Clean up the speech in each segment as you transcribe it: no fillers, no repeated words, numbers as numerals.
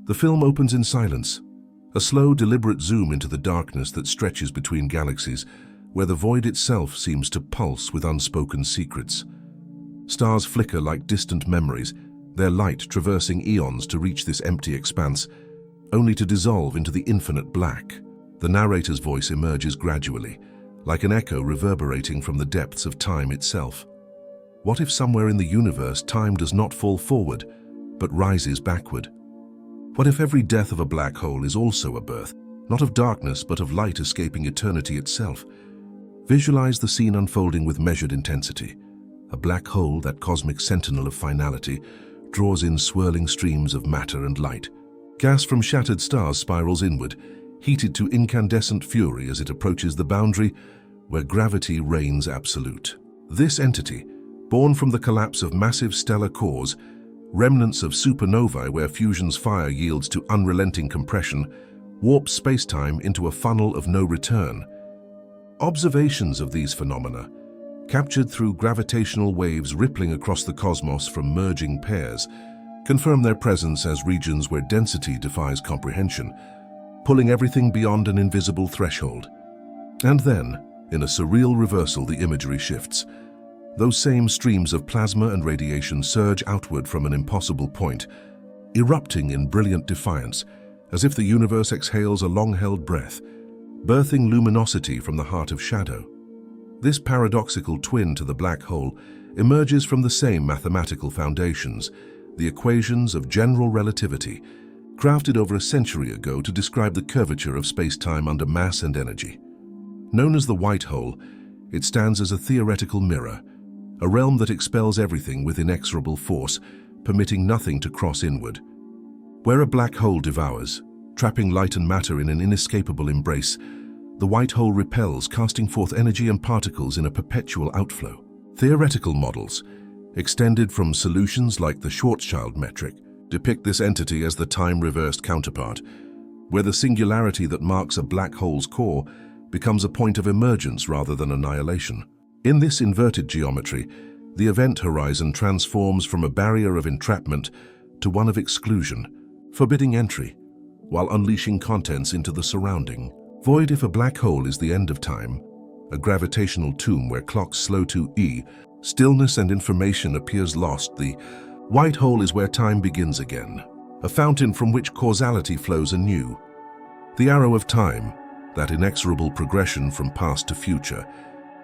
The film opens in silence, a slow, deliberate zoom into the darkness that stretches between galaxies, where the void itself seems to pulse with unspoken secrets. Stars flicker like distant memories, their light traversing eons to reach this empty expanse, only to dissolve into the infinite black. The narrator's voice emerges gradually, like an echo reverberating from the depths of time itself. What if somewhere in the universe time does not fall forward, but rises backward? What if every death of a black hole is also a birth, not of darkness but of light escaping eternity itself? Visualize the scene unfolding with measured intensity. A black hole, that cosmic sentinel of finality, draws in swirling streams of matter and light. Gas from shattered stars spirals inward, heated to incandescent fury as it approaches the boundary where gravity reigns absolute. This entity, born from the collapse of massive stellar cores, remnants of supernovae where fusion's fire yields to unrelenting compression, warps spacetime into a funnel of no return. Observations of these phenomena, captured through gravitational waves rippling across the cosmos from merging pairs, confirm their presence as regions where density defies comprehension, pulling everything beyond an invisible threshold. And then, in a surreal reversal, the imagery shifts. Those same streams of plasma and radiation surge outward from an impossible point, erupting in brilliant defiance, as if the universe exhales a long-held breath, birthing luminosity from the heart of shadow. This paradoxical twin to the black hole emerges from the same mathematical foundations, the equations of general relativity, crafted over a century ago to describe the curvature of space-time under mass and energy. Known as the white hole, it stands as a theoretical mirror, a realm that expels everything with inexorable force, permitting nothing to cross inward. Where a black hole devours, trapping light and matter in an inescapable embrace, the white hole repels, casting forth energy and particles in a perpetual outflow. Theoretical models, extended from solutions like the Schwarzschild metric, depict this entity as the time-reversed counterpart, where the singularity that marks a black hole's core becomes a point of emergence rather than annihilation. In this inverted geometry, the event horizon transforms from a barrier of entrapment to one of exclusion, forbidding entry, while unleashing contents into the surrounding void. If a black hole is the end of time, a gravitational tomb where clocks slow to E, stillness and information appears lost, the white hole is where time begins again, a fountain from which causality flows anew. The arrow of time, that inexorable progression from past to future,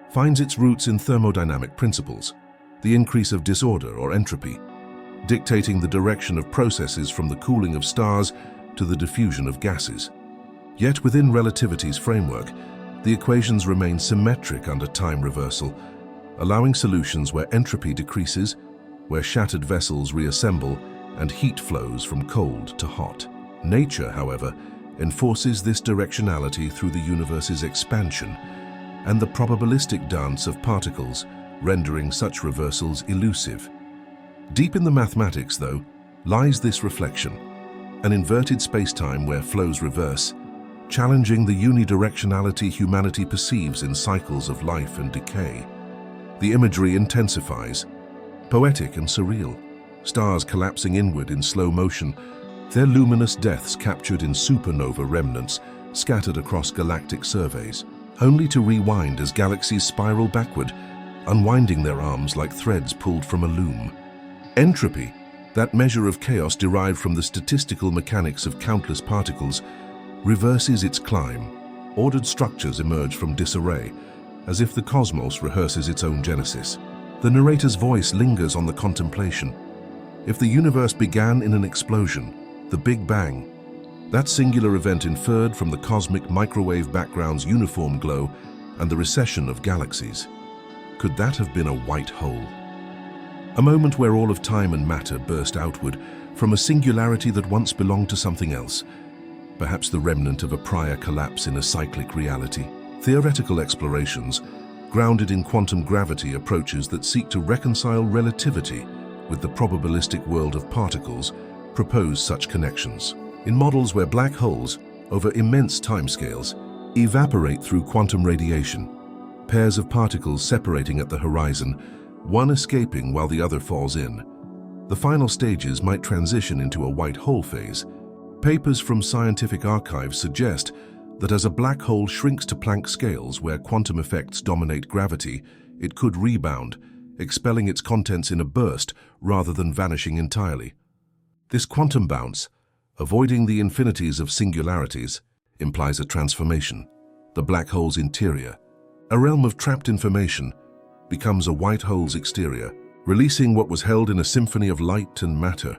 finds its roots in thermodynamic principles, the increase of disorder or entropy, dictating the direction of processes from the cooling of stars to the diffusion of gases. Yet within relativity's framework, the equations remain symmetric under time reversal, allowing solutions where entropy decreases, where shattered vessels reassemble, and heat flows from cold to hot. Nature, however, enforces this directionality through the universe's expansion and the probabilistic dance of particles, rendering such reversals elusive. Deep in the mathematics, though, lies this reflection, an inverted spacetime where flows reverse, challenging the unidirectionality humanity perceives in cycles of life and decay. The imagery intensifies, poetic and surreal, stars collapsing inward in slow motion, their luminous deaths captured in supernova remnants scattered across galactic surveys, only to rewind as galaxies spiral backward, unwinding their arms like threads pulled from a loom. Entropy, that measure of chaos derived from the statistical mechanics of countless particles, reverses its climb. Ordered structures emerge from disarray, as if the cosmos rehearses its own genesis. The narrator's voice lingers on the contemplation. If the universe began in an explosion, the Big Bang, that singular event inferred from the cosmic microwave background's uniform glow and the recession of galaxies, could that have been a white hole? A moment where all of time and matter burst outward from a singularity that once belonged to something else, perhaps the remnant of a prior collapse in a cyclic reality. Theoretical explorations, grounded in quantum gravity approaches that seek to reconcile relativity with the probabilistic world of particles, propose such connections. In models where black holes, over immense timescales, evaporate through quantum radiation, pairs of particles separating at the horizon, one escaping while the other falls in, the final stages might transition into a white hole phase, Papers from scientific archives suggest that as a black hole shrinks to Planck scales where quantum effects dominate gravity, it could rebound, expelling its contents in a burst rather than vanishing entirely. This quantum bounce, avoiding the infinities of singularities, implies a transformation. The black hole's interior, a realm of trapped information, becomes a white hole's exterior, releasing what was held in a symphony of light and matter.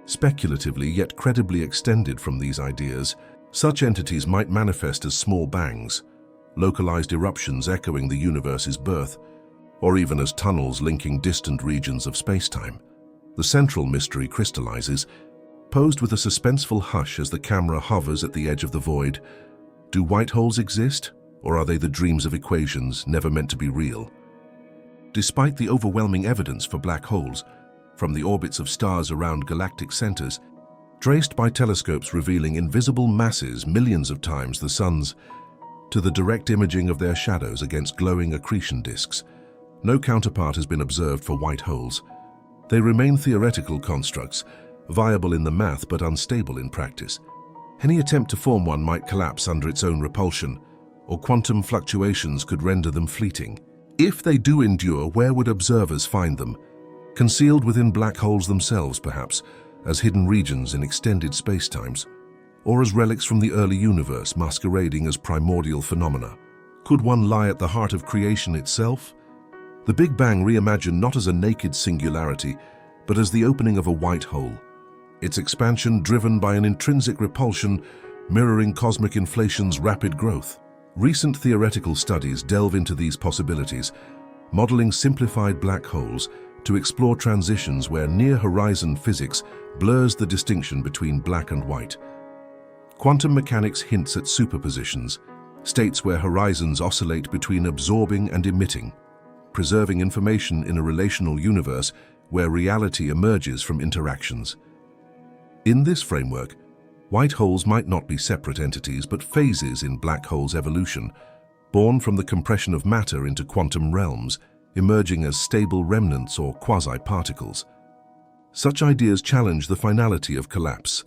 Speculatively yet credibly extended from these ideas, such entities might manifest as small bangs, localized eruptions echoing the universe's birth, or even as tunnels linking distant regions of spacetime. The central mystery crystallizes, posed with a suspenseful hush as the camera hovers at the edge of the void. Do white holes exist, or are they the dreams of equations never meant to be real? Despite the overwhelming evidence for black holes, from the orbits of stars around galactic centers, traced by telescopes revealing invisible masses millions of times the sun's, to the direct imaging of their shadows against glowing accretion disks, no counterpart has been observed for white holes. They remain theoretical constructs, viable in the math but unstable in practice. Any attempt to form one might collapse under its own repulsion, or quantum fluctuations could render them fleeting. If they do endure, where would observers find them? Concealed within black holes themselves, perhaps, as hidden regions in extended spacetimes, or as relics from the early universe masquerading as primordial phenomena. Could one lie at the heart of creation itself? The Big Bang reimagined not as a naked singularity, but as the opening of a white hole, its expansion driven by an intrinsic repulsion mirroring cosmic inflation's rapid growth. Recent theoretical studies delve into these possibilities, modeling simplified black holes to explore transitions where near-horizon physics blurs the distinction between black and white. Quantum mechanics hints at superpositions, states where horizons oscillate between absorbing and emitting, preserving information in a relational universe where reality emerges from interactions. In this framework, white holes might not be separate entities but phases in black holes' evolution, born from the compression of matter into quantum realms, emerging as stable remnants or quasi-particles. Such ideas challenge the finality of collapse,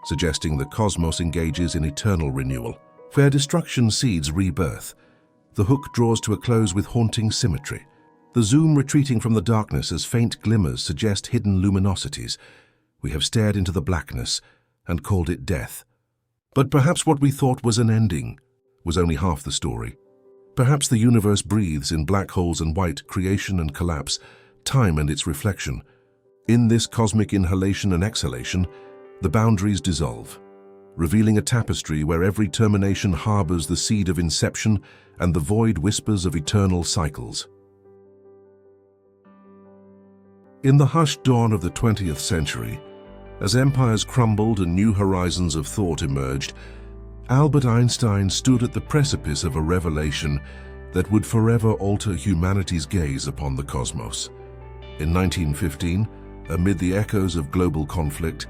suggesting the cosmos engages in eternal renewal. Where destruction seeds rebirth, the hook draws to a close with haunting symmetry. The zoom retreating from the darkness as faint glimmers suggest hidden luminosities. We have stared into the blackness and called it death. But perhaps what we thought was an ending was only half the story. Perhaps the universe breathes in black holes and white, creation and collapse, time and its reflection. In this cosmic inhalation and exhalation, the boundaries dissolve, revealing a tapestry where every termination harbors the seed of inception and the void whispers of eternal cycles. In the hushed dawn of the 20th century, as empires crumbled and new horizons of thought emerged, Albert Einstein stood at the precipice of a revelation that would forever alter humanity's gaze upon the cosmos. In 1915, amid the echoes of global conflict,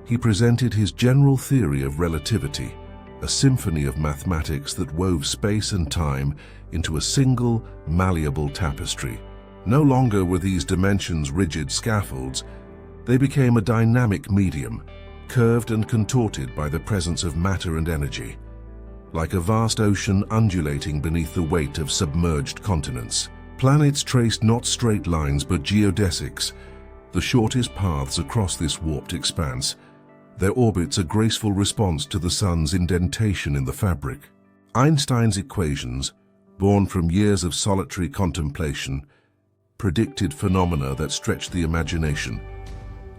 he presented his general theory of relativity, a symphony of mathematics that wove space and time into a single, malleable tapestry. No longer were these dimensions rigid scaffolds. They became a dynamic medium, curved and contorted by the presence of matter and energy, like a vast ocean undulating beneath the weight of submerged continents. Planets traced not straight lines but geodesics, the shortest paths across this warped expanse, their orbits a graceful response to the sun's indentation in the fabric. Einstein's equations, born from years of solitary contemplation, predicted phenomena that stretched the imagination.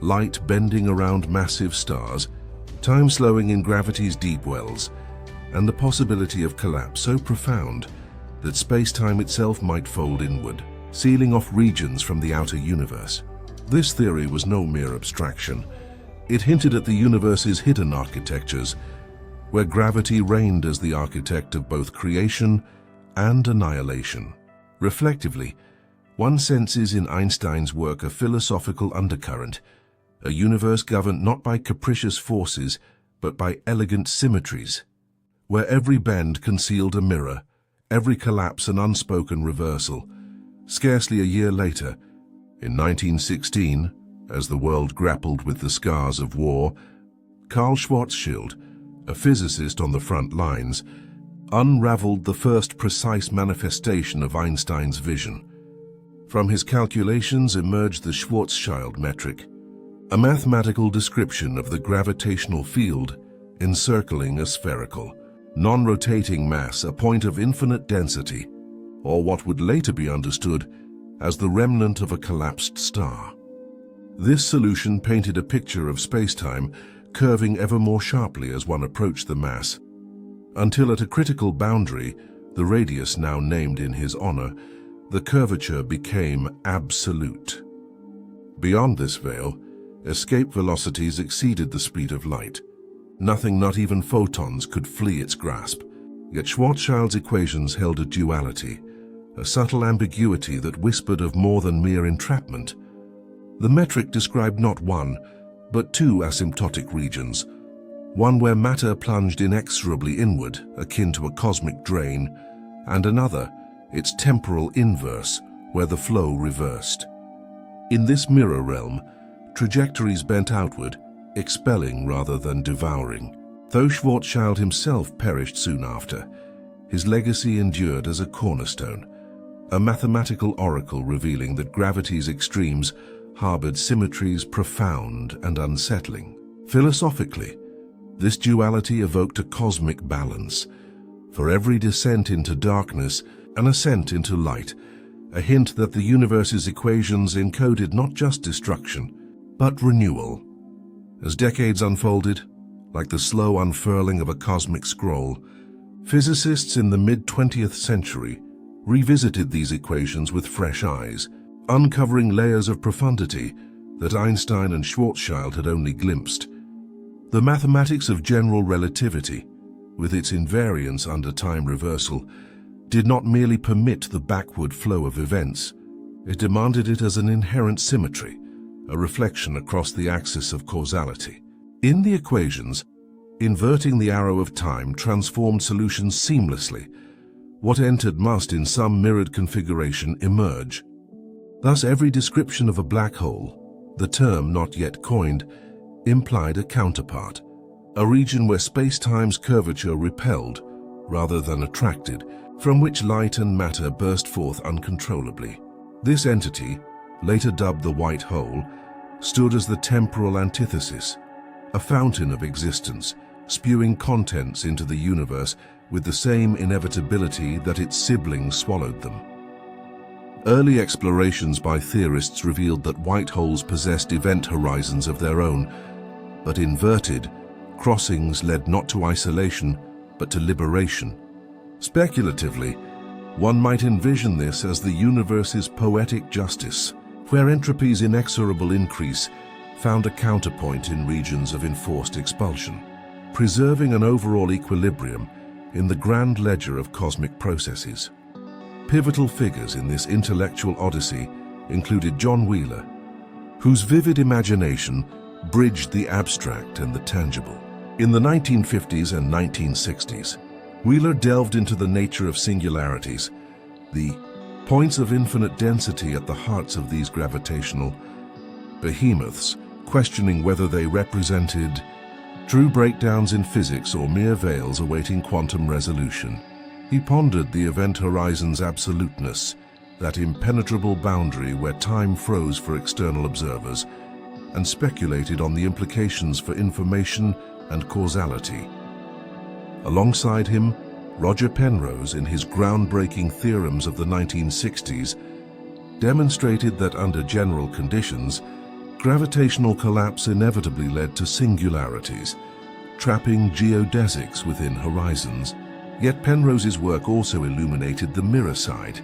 Light bending around massive stars, time slowing in gravity's deep wells, and the possibility of collapse so profound that space-time itself might fold inward, sealing off regions from the outer universe. This theory was no mere abstraction. It hinted at the universe's hidden architectures, where gravity reigned as the architect of both creation and annihilation. Reflectively, one senses in Einstein's work a philosophical undercurrent, a universe governed not by capricious forces, but by elegant symmetries, where every bend concealed a mirror, every collapse an unspoken reversal. Scarcely a year later, in 1916, as the world grappled with the scars of war, Karl Schwarzschild, a physicist on the front lines, unraveled the first precise manifestation of Einstein's vision. From his calculations emerged the Schwarzschild metric, a mathematical description of the gravitational field encircling a spherical, non-rotating mass, a point of infinite density, or what would later be understood as the remnant of a collapsed star. This solution painted a picture of space-time curving ever more sharply as one approached the mass, until at a critical boundary, the radius now named in his honor, the curvature became absolute. Beyond this veil, escape velocities exceeded the speed of light. Nothing, not even photons, could flee its grasp. Yet Schwarzschild's equations held a duality, a subtle ambiguity that whispered of more than mere entrapment. The metric described not one, but two asymptotic regions, one where matter plunged inexorably inward, akin to a cosmic drain, and another, its temporal inverse, where the flow reversed. In this mirror realm, trajectories bent outward, expelling rather than devouring. Though Schwarzschild himself perished soon after, his legacy endured as a cornerstone, a mathematical oracle revealing that gravity's extremes harbored symmetries profound and unsettling. Philosophically, this duality evoked a cosmic balance. For every descent into darkness, an ascent into light, a hint that the universe's equations encoded not just destruction, but renewal. As decades unfolded, like the slow unfurling of a cosmic scroll, physicists in the mid-20th century revisited these equations with fresh eyes, uncovering layers of profundity that Einstein and Schwarzschild had only glimpsed. The mathematics of general relativity, with its invariance under time reversal, did not merely permit the backward flow of events, it demanded it as an inherent symmetry, a reflection across the axis of causality. In the equations, inverting the arrow of time transformed solutions seamlessly. What entered must, in some mirrored configuration, emerge. Thus, every description of a black hole, the term not yet coined, implied a counterpart, a region where space-time's curvature repelled, rather than attracted, from which light and matter burst forth uncontrollably. This entity, later dubbed the white hole, stood as the temporal antithesis, a fountain of existence, spewing contents into the universe with the same inevitability that its siblings swallowed them. Early explorations by theorists revealed that white holes possessed event horizons of their own, but inverted, crossings led not to isolation, but to liberation. Speculatively, one might envision this as the universe's poetic justice, where entropy's inexorable increase found a counterpoint in regions of enforced expulsion, preserving an overall equilibrium in the grand ledger of cosmic processes. Pivotal figures in this intellectual odyssey included John Wheeler, whose vivid imagination bridged the abstract and the tangible. In the 1950s and 1960s, Wheeler delved into the nature of singularities, the points of infinite density at the hearts of these gravitational behemoths, questioning whether they represented true breakdowns in physics or mere veils awaiting quantum resolution. He pondered the event horizon's absoluteness, that impenetrable boundary where time froze for external observers, and speculated on the implications for information and causality. Alongside him, Roger Penrose, in his groundbreaking theorems of the 1960s, demonstrated that under general conditions, gravitational collapse inevitably led to singularities, trapping geodesics within horizons. Yet Penrose's work also illuminated the mirror side.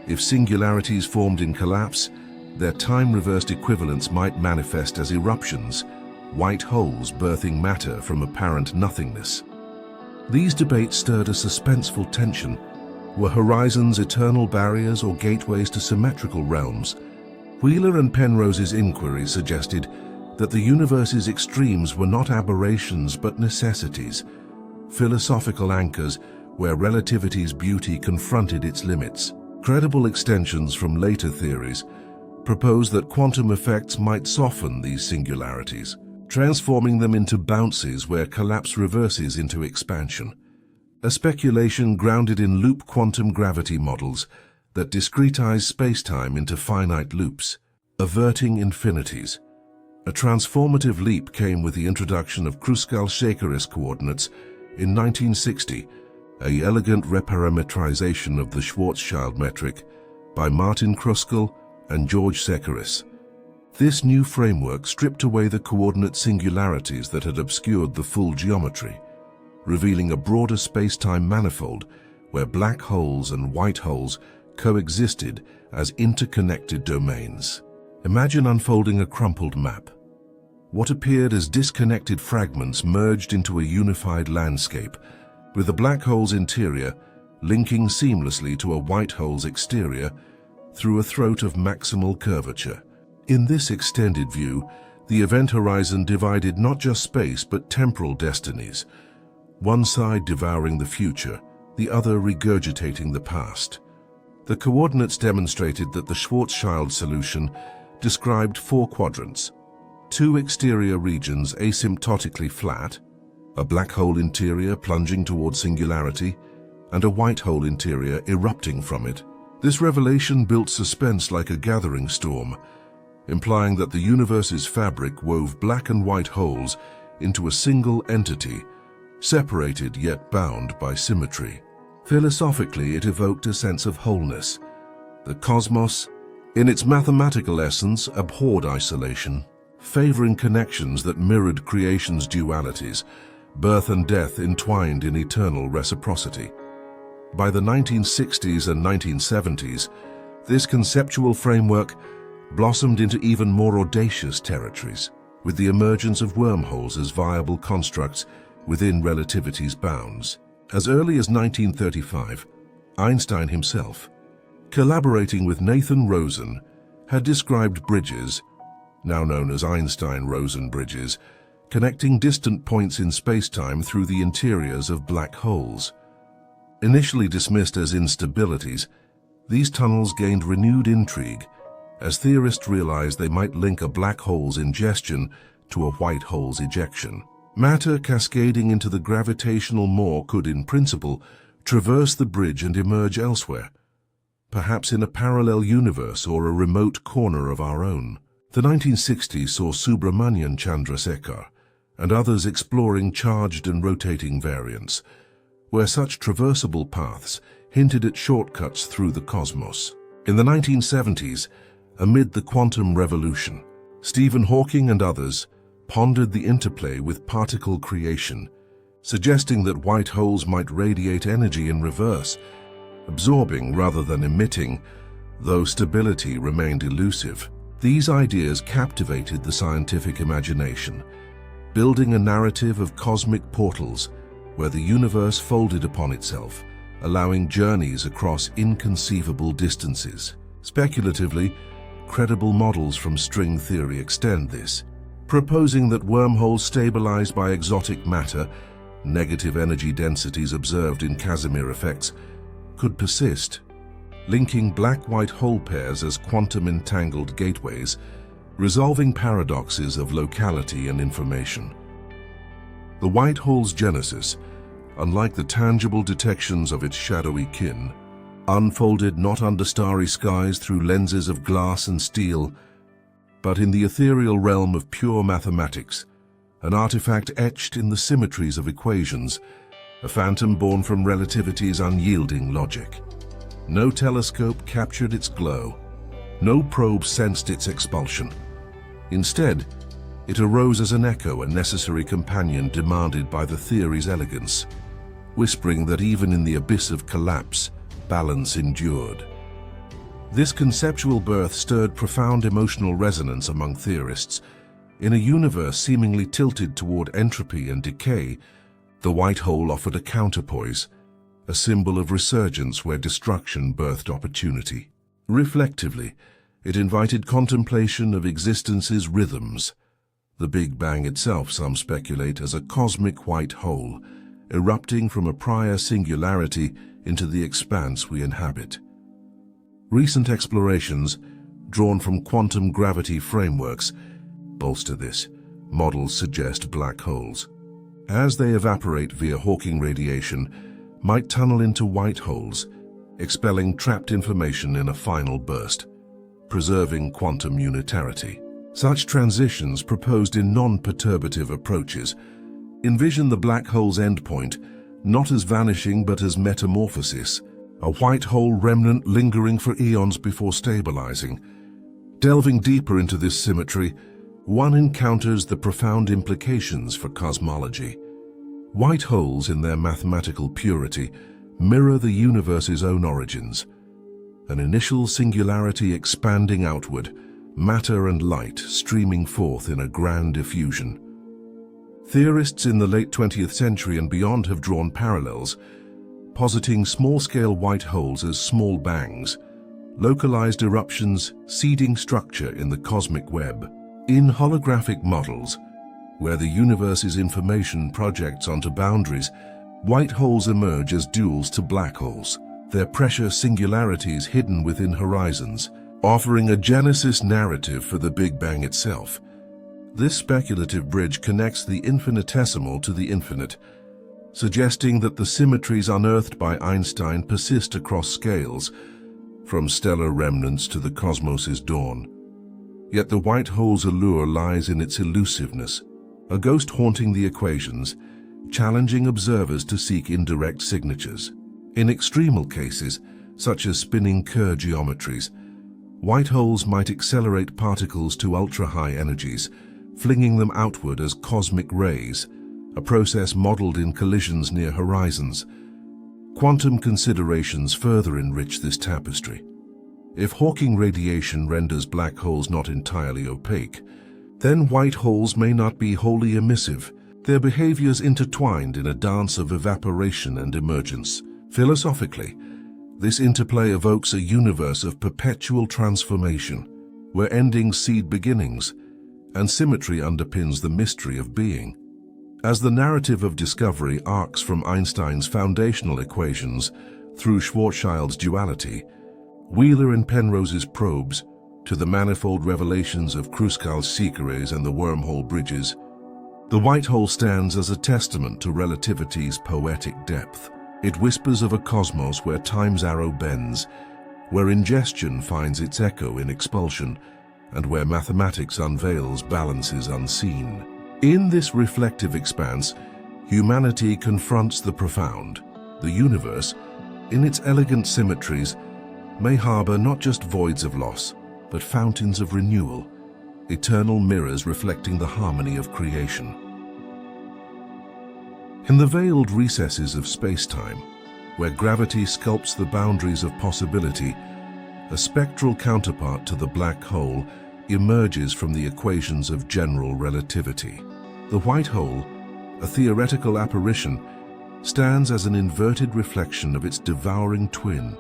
If singularities formed in collapse, their time-reversed equivalents might manifest as eruptions, white holes birthing matter from apparent nothingness. These debates stirred a suspenseful tension. Were horizons eternal barriers or gateways to symmetrical realms? Wheeler and Penrose's inquiry suggested that the universe's extremes were not aberrations but necessities, philosophical anchors where relativity's beauty confronted its limits. Credible extensions from later theories proposed that quantum effects might soften these singularities, transforming them into bounces where collapse reverses into expansion. A speculation grounded in loop quantum gravity models that discretize spacetime into finite loops, averting infinities. A transformative leap came with the introduction of Kruskal-Shakeres coordinates in 1960, an elegant reparametrization of the Schwarzschild metric by Martin Kruskal and George Shakeres. This new framework stripped away the coordinate singularities that had obscured the full geometry, revealing a broader space-time manifold where black holes and white holes coexisted as interconnected domains. Imagine unfolding a crumpled map. What appeared as disconnected fragments merged into a unified landscape, with the black hole's interior linking seamlessly to a white hole's exterior through a throat of maximal curvature. In this extended view, the event horizon divided not just space but temporal destinies, one side devouring the future, the other regurgitating the past. The coordinates demonstrated that the Schwarzschild solution described 4 quadrants: 2 exterior regions asymptotically flat, a black hole interior plunging toward singularity, and a white hole interior erupting from it. This revelation built suspense like a gathering storm, implying that the universe's fabric wove black and white holes into a single entity, separated yet bound by symmetry. Philosophically, it evoked a sense of wholeness. The cosmos, in its mathematical essence, abhorred isolation, favoring connections that mirrored creation's dualities, birth and death entwined in eternal reciprocity. By the 1960s and 1970s, this conceptual framework blossomed into even more audacious territories, with the emergence of wormholes as viable constructs within relativity's bounds. As early as 1935, Einstein himself, collaborating with Nathan Rosen, had described bridges, now known as Einstein-Rosen bridges, connecting distant points in spacetime through the interiors of black holes. Initially dismissed as instabilities, these tunnels gained renewed intrigue as theorists realized they might link a black hole's ingestion to a white hole's ejection. Matter cascading into the gravitational maw could, in principle, traverse the bridge and emerge elsewhere, perhaps in a parallel universe or a remote corner of our own. The 1960s saw Subramanian Chandrasekhar and others exploring charged and rotating variants, where such traversable paths hinted at shortcuts through the cosmos. In the 1970s, amid the quantum revolution, Stephen Hawking and others pondered the interplay with particle creation, suggesting that white holes might radiate energy in reverse, absorbing rather than emitting, though stability remained elusive. These ideas captivated the scientific imagination, building a narrative of cosmic portals where the universe folded upon itself, allowing journeys across inconceivable distances. Speculatively, credible models from string theory extend this, proposing that wormholes stabilized by exotic matter, negative energy densities observed in Casimir effects, could persist, linking black-white hole pairs as quantum-entangled gateways, resolving paradoxes of locality and information. The white hole's genesis, unlike the tangible detections of its shadowy kin, unfolded not under starry skies through lenses of glass and steel, but in the ethereal realm of pure mathematics, an artifact etched in the symmetries of equations, a phantom born from relativity's unyielding logic. No telescope captured its glow, no probe sensed its expulsion. Instead, it arose as an echo, a necessary companion demanded by the theory's elegance, whispering that even in the abyss of collapse, balance endured. This conceptual birth stirred profound emotional resonance among theorists. In a universe seemingly tilted toward entropy and decay, the white hole offered a counterpoise, a symbol of resurgence where destruction birthed opportunity. Reflectively, it invited contemplation of existence's rhythms. The Big Bang itself, some speculate, as a cosmic white hole, erupting from a prior singularity into the expanse we inhabit. Recent explorations, drawn from quantum gravity frameworks, bolster this, models suggest black holes, as they evaporate via Hawking radiation, might tunnel into white holes, expelling trapped information in a final burst, preserving quantum unitarity. Such transitions, proposed in non-perturbative approaches, envision the black hole's endpoint not as vanishing but as metamorphosis, a white hole remnant lingering for eons before stabilizing. Delving deeper into this symmetry, one encounters the profound implications for cosmology. White holes, in their mathematical purity, mirror the universe's own origins. An initial singularity expanding outward, matter and light streaming forth in a grand effusion. Theorists in the late 20th century and beyond have drawn parallels, positing small-scale white holes as small bangs, localized eruptions seeding structure in the cosmic web. In holographic models, where the universe's information projects onto boundaries, white holes emerge as duals to black holes, their pressure singularities hidden within horizons, offering a genesis narrative for the Big Bang itself. This speculative bridge connects the infinitesimal to the infinite, suggesting that the symmetries unearthed by Einstein persist across scales, from stellar remnants to the cosmos's dawn. Yet the white hole's allure lies in its elusiveness, a ghost haunting the equations, challenging observers to seek indirect signatures. In extremal cases, such as spinning Kerr geometries, white holes might accelerate particles to ultra-high energies, flinging them outward as cosmic rays, a process modeled in collisions near horizons. Quantum considerations further enrich this tapestry. If Hawking radiation renders black holes not entirely opaque, then white holes may not be wholly emissive, their behaviors intertwined in a dance of evaporation and emergence. Philosophically, this interplay evokes a universe of perpetual transformation, where endings seed beginnings, and symmetry underpins the mystery of being. As the narrative of discovery arcs from Einstein's foundational equations through Schwarzschild's duality, Wheeler and Penrose's probes, to the manifold revelations of Kruskal's Secrets and the wormhole bridges, the white hole stands as a testament to relativity's poetic depth. It whispers of a cosmos where time's arrow bends, where ingestion finds its echo in expulsion, and where mathematics unveils balances unseen. In this reflective expanse, humanity confronts the profound. The universe, in its elegant symmetries, may harbor not just voids of loss, but fountains of renewal, eternal mirrors reflecting the harmony of creation. In the veiled recesses of space-time, where gravity sculpts the boundaries of possibility, a spectral counterpart to the black hole emerges from the equations of general relativity. The white hole, a theoretical apparition, stands as an inverted reflection of its devouring twin,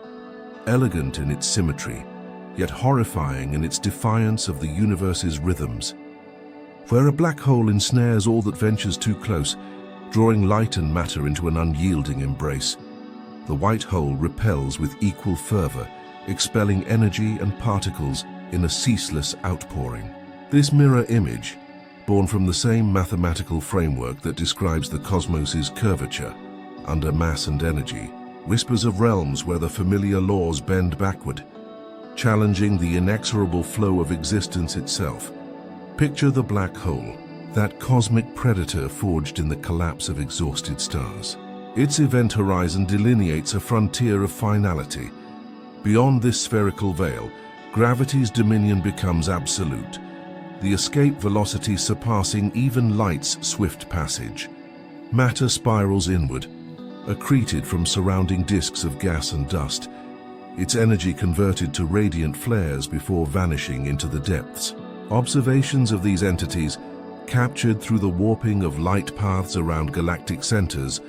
elegant in its symmetry, yet horrifying in its defiance of the universe's rhythms. Where a black hole ensnares all that ventures too close, drawing light and matter into an unyielding embrace, the white hole repels with equal fervor, expelling energy and particles in a ceaseless outpouring. This mirror image, born from the same mathematical framework that describes the cosmos's curvature under mass and energy, whispers of realms where the familiar laws bend backward, challenging the inexorable flow of existence itself. Picture the black hole, that cosmic predator forged in the collapse of exhausted stars. Its event horizon delineates a frontier of finality. Beyond this spherical veil, gravity's dominion becomes absolute, the escape velocity surpassing even light's swift passage. Matter spirals inward, accreted from surrounding disks of gas and dust, its energy converted to radiant flares before vanishing into the depths. Observations of these entities, captured through the warping of light paths around galactic centers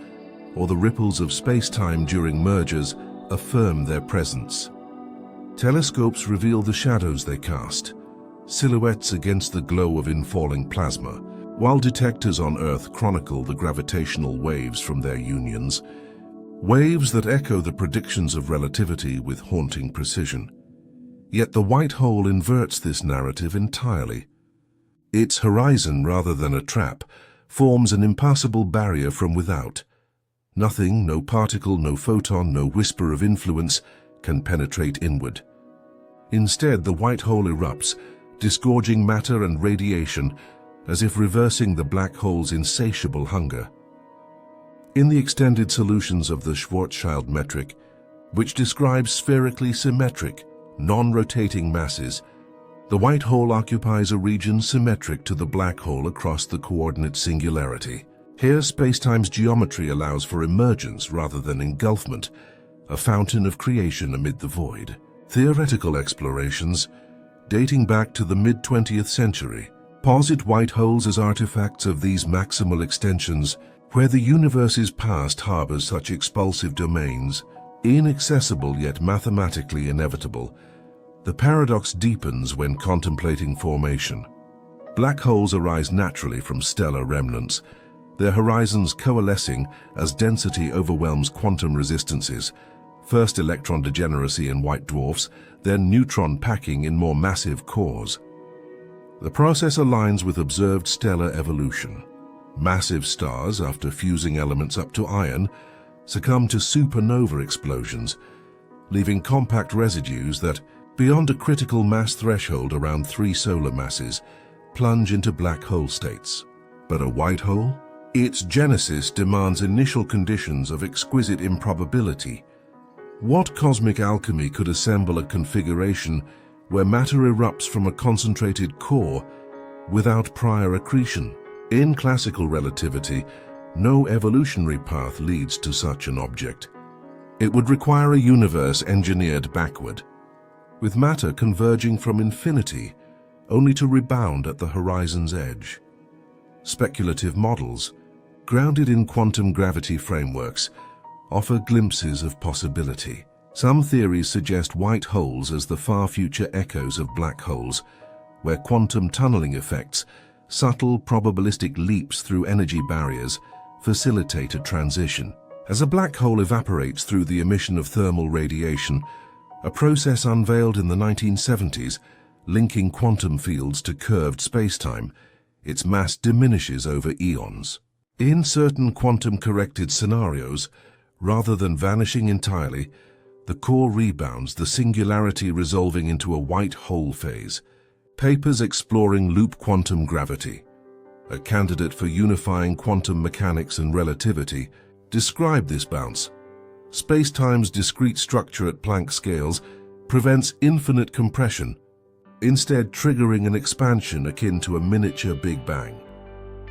or the ripples of space-time during mergers, affirm their presence. Telescopes reveal the shadows they cast, silhouettes against the glow of infalling plasma, while detectors on Earth chronicle the gravitational waves from their unions, waves that echo the predictions of relativity with haunting precision. Yet the white hole inverts this narrative entirely. Its horizon, rather than a trap, forms an impassable barrier from without. Nothing, no particle, no photon, no whisper of influence, can penetrate inward. Instead, the white hole erupts, disgorging matter and radiation, as if reversing the black hole's insatiable hunger. In the extended solutions of the Schwarzschild metric, which describes spherically symmetric, non-rotating masses, the white hole occupies a region symmetric to the black hole across the coordinate singularity. Here, spacetime's geometry allows for emergence rather than engulfment, a fountain of creation amid the void. Theoretical explorations, dating back to the mid-20th century, posit white holes as artifacts of these maximal extensions, where the universe's past harbors such expulsive domains, inaccessible yet mathematically inevitable. The paradox deepens when contemplating formation. Black holes arise naturally from stellar remnants, their horizons coalescing as density overwhelms quantum resistances, first electron degeneracy in white dwarfs, then neutron packing in more massive cores. The process aligns with observed stellar evolution. Massive stars, after fusing elements up to iron, succumb to supernova explosions, leaving compact residues that, beyond a critical mass threshold around 3 solar masses, plunge into black hole states. But a white hole? Its genesis demands initial conditions of exquisite improbability. What cosmic alchemy could assemble a configuration where matter erupts from a concentrated core without prior accretion? In classical relativity, no evolutionary path leads to such an object. It would require a universe engineered backward, with matter converging from infinity only to rebound at the horizon's edge. Speculative models, grounded in quantum gravity frameworks, offer glimpses of possibility. Some theories suggest white holes as the far future echoes of black holes, where quantum tunneling effects, subtle probabilistic leaps through energy barriers, facilitate a transition. As a black hole evaporates through the emission of thermal radiation, a process unveiled in the 1970s, linking quantum fields to curved spacetime, its mass diminishes over eons. In certain quantum-corrected scenarios, rather than vanishing entirely, the core rebounds, the singularity resolving into a white hole phase. Papers exploring loop quantum gravity, a candidate for unifying quantum mechanics and relativity, describe this bounce. Spacetime's discrete structure at Planck scales prevents infinite compression, instead triggering an expansion akin to a miniature Big Bang.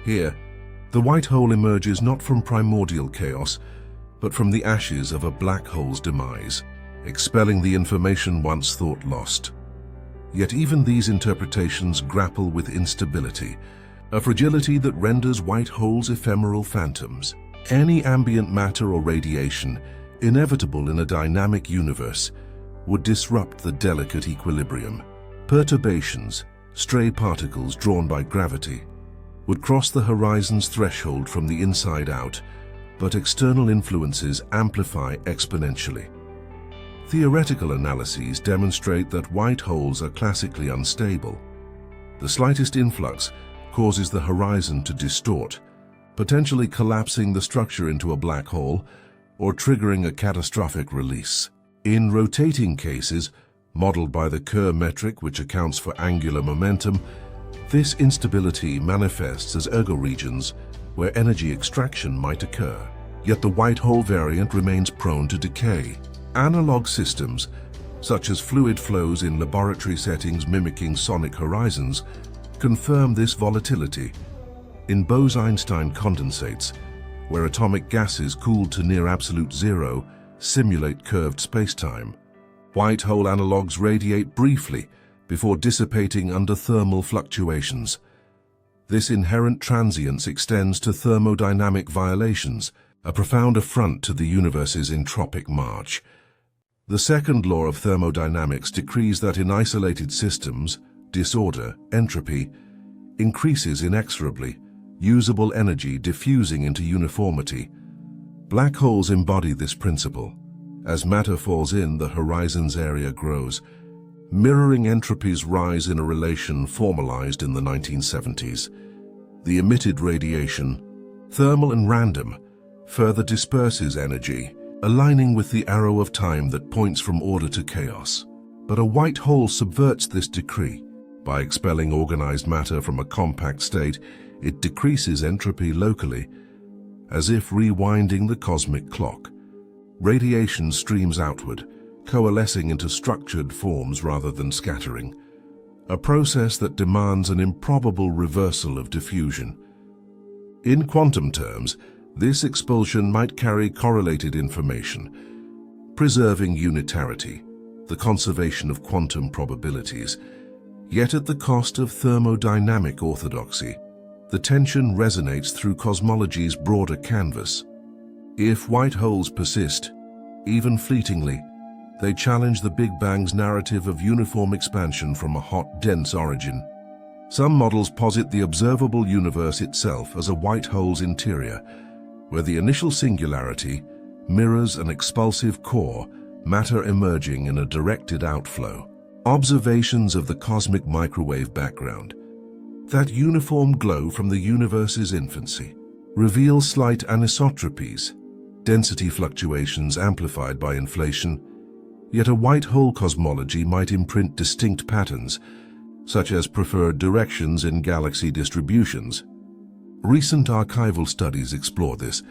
Here, the white hole emerges not from primordial chaos, but from the ashes of a black hole's demise, expelling the information once thought lost. Yet even these interpretations grapple with instability, a fragility that renders white holes ephemeral phantoms. Any ambient matter or radiation, inevitable in a dynamic universe, would disrupt the delicate equilibrium. Perturbations, stray particles drawn by gravity, would cross the horizon's threshold from the inside out, but external influences amplify exponentially. Theoretical analyses demonstrate that white holes are classically unstable. The slightest influx causes the horizon to distort, potentially collapsing the structure into a black hole or triggering a catastrophic release. In rotating cases, modeled by the Kerr metric, which accounts for angular momentum, this instability manifests as ergoregions where energy extraction might occur. Yet the white hole variant remains prone to decay. Analog systems, such as fluid flows in laboratory settings mimicking sonic horizons, confirm this volatility. In Bose-Einstein condensates, where atomic gases cooled to near absolute zero simulate curved spacetime, white hole analogs radiate briefly before dissipating under thermal fluctuations. This inherent transience extends to thermodynamic violations, a profound affront to the universe's entropic march. The second law of thermodynamics decrees that in isolated systems, disorder, entropy, increases inexorably, usable energy diffusing into uniformity. Black holes embody this principle. As matter falls in, the horizon's area grows. mirroring entropy's rise in a relation formalized in the 1970s. The emitted radiation, thermal and random, further disperses energy, aligning with the arrow of time that points from order to chaos. But a white hole subverts this decree. By expelling organized matter from a compact state, it decreases entropy locally, as if rewinding the cosmic clock. Radiation streams outward, coalescing into structured forms rather than scattering, a process that demands an improbable reversal of diffusion. In quantum terms, this expulsion might carry correlated information, preserving unitarity, the conservation of quantum probabilities, yet at the cost of thermodynamic orthodoxy. The tension resonates through cosmology's broader canvas. If white holes persist, even fleetingly, they challenge the Big Bang's narrative of uniform expansion from a hot, dense origin. Some models posit the observable universe itself as a white hole's interior, where the initial singularity mirrors an expulsive core, matter emerging in a directed outflow. Observations of the cosmic microwave background, that uniform glow from the universe's infancy, reveal slight anisotropies, density fluctuations amplified by inflation. Yet a white hole cosmology might imprint distinct patterns, such as preferred directions in galaxy distributions. Recent archival studies explore this,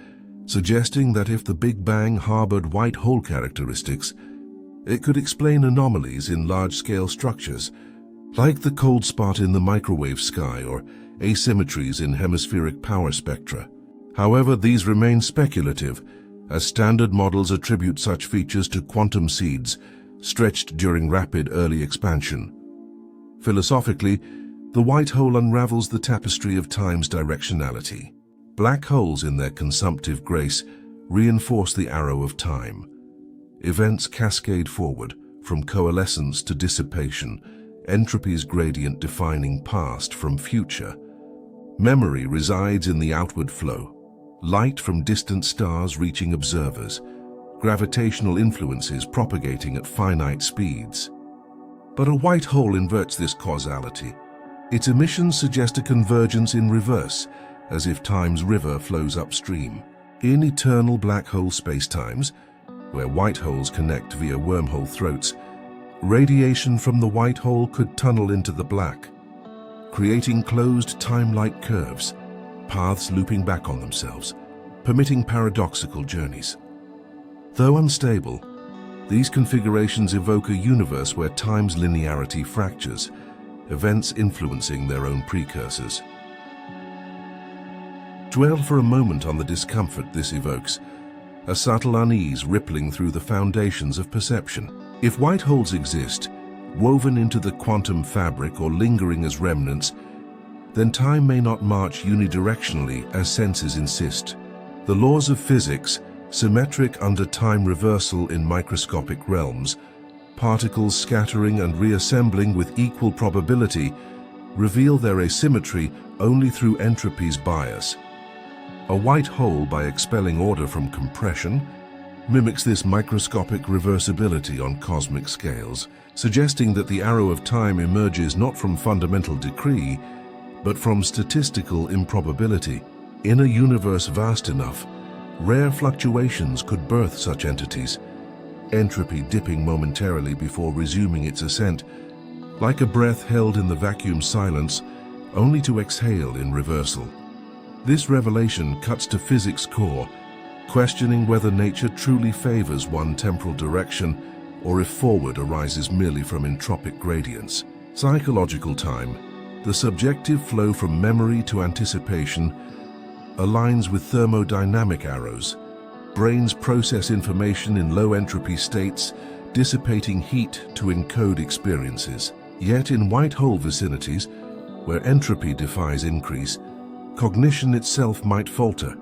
suggesting that if the Big Bang harbored white hole characteristics, it could explain anomalies in large-scale structures, like the cold spot in the microwave sky or asymmetries in hemispheric power spectra. However, these remain speculative, as standard models attribute such features to quantum seeds stretched during rapid early expansion. Philosophically, the white hole unravels the tapestry of time's directionality. Black holes in their consumptive grace reinforce the arrow of time. Events cascade forward, from coalescence to dissipation, entropy's gradient defining past from future. Memory resides in the outward flow, light from distant stars reaching observers, gravitational influences propagating at finite speeds. But a white hole inverts this causality. Its emissions suggest a convergence in reverse, as if time's river flows upstream. In eternal black hole spacetimes, where white holes connect via wormhole throats, radiation from the white hole could tunnel into the black, creating closed time-like curves, paths looping back on themselves, permitting paradoxical journeys. Though unstable, these configurations evoke a universe where time's linearity fractures, events influencing their own precursors. Dwell for a moment on the discomfort this evokes, a subtle unease rippling through the foundations of perception. If white holes exist, woven into the quantum fabric or lingering as remnants, then time may not march unidirectionally as senses insist. The laws of physics, symmetric under time reversal in microscopic realms, particles scattering and reassembling with equal probability, reveal their asymmetry only through entropy's bias. A white hole, by expelling order from compression, mimics this microscopic reversibility on cosmic scales, suggesting that the arrow of time emerges not from fundamental decree, but from statistical improbability. In a universe vast enough, rare fluctuations could birth such entities, entropy dipping momentarily before resuming its ascent, like a breath held in the vacuum silence, only to exhale in reversal. This revelation cuts to physics' core, questioning whether nature truly favors one temporal direction or if forward arises merely from entropic gradients. Psychological time, the subjective flow from memory to anticipation, aligns with thermodynamic arrows. Brains process information in low entropy states, dissipating heat to encode experiences. Yet in white hole vicinities, where entropy defies increase, cognition itself might falter,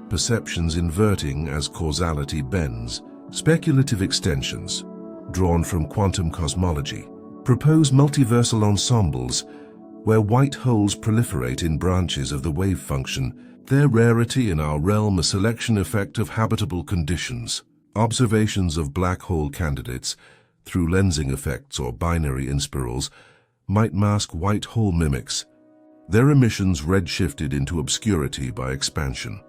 perceptions inverting as causality bends. Speculative extensions, drawn from quantum cosmology, propose multiversal ensembles where white holes proliferate in branches of the wave function, their rarity in our realm a selection effect of habitable conditions. Observations of black hole candidates, through lensing effects or binary inspirals, might mask white hole mimics, their emissions redshifted into obscurity by expansion.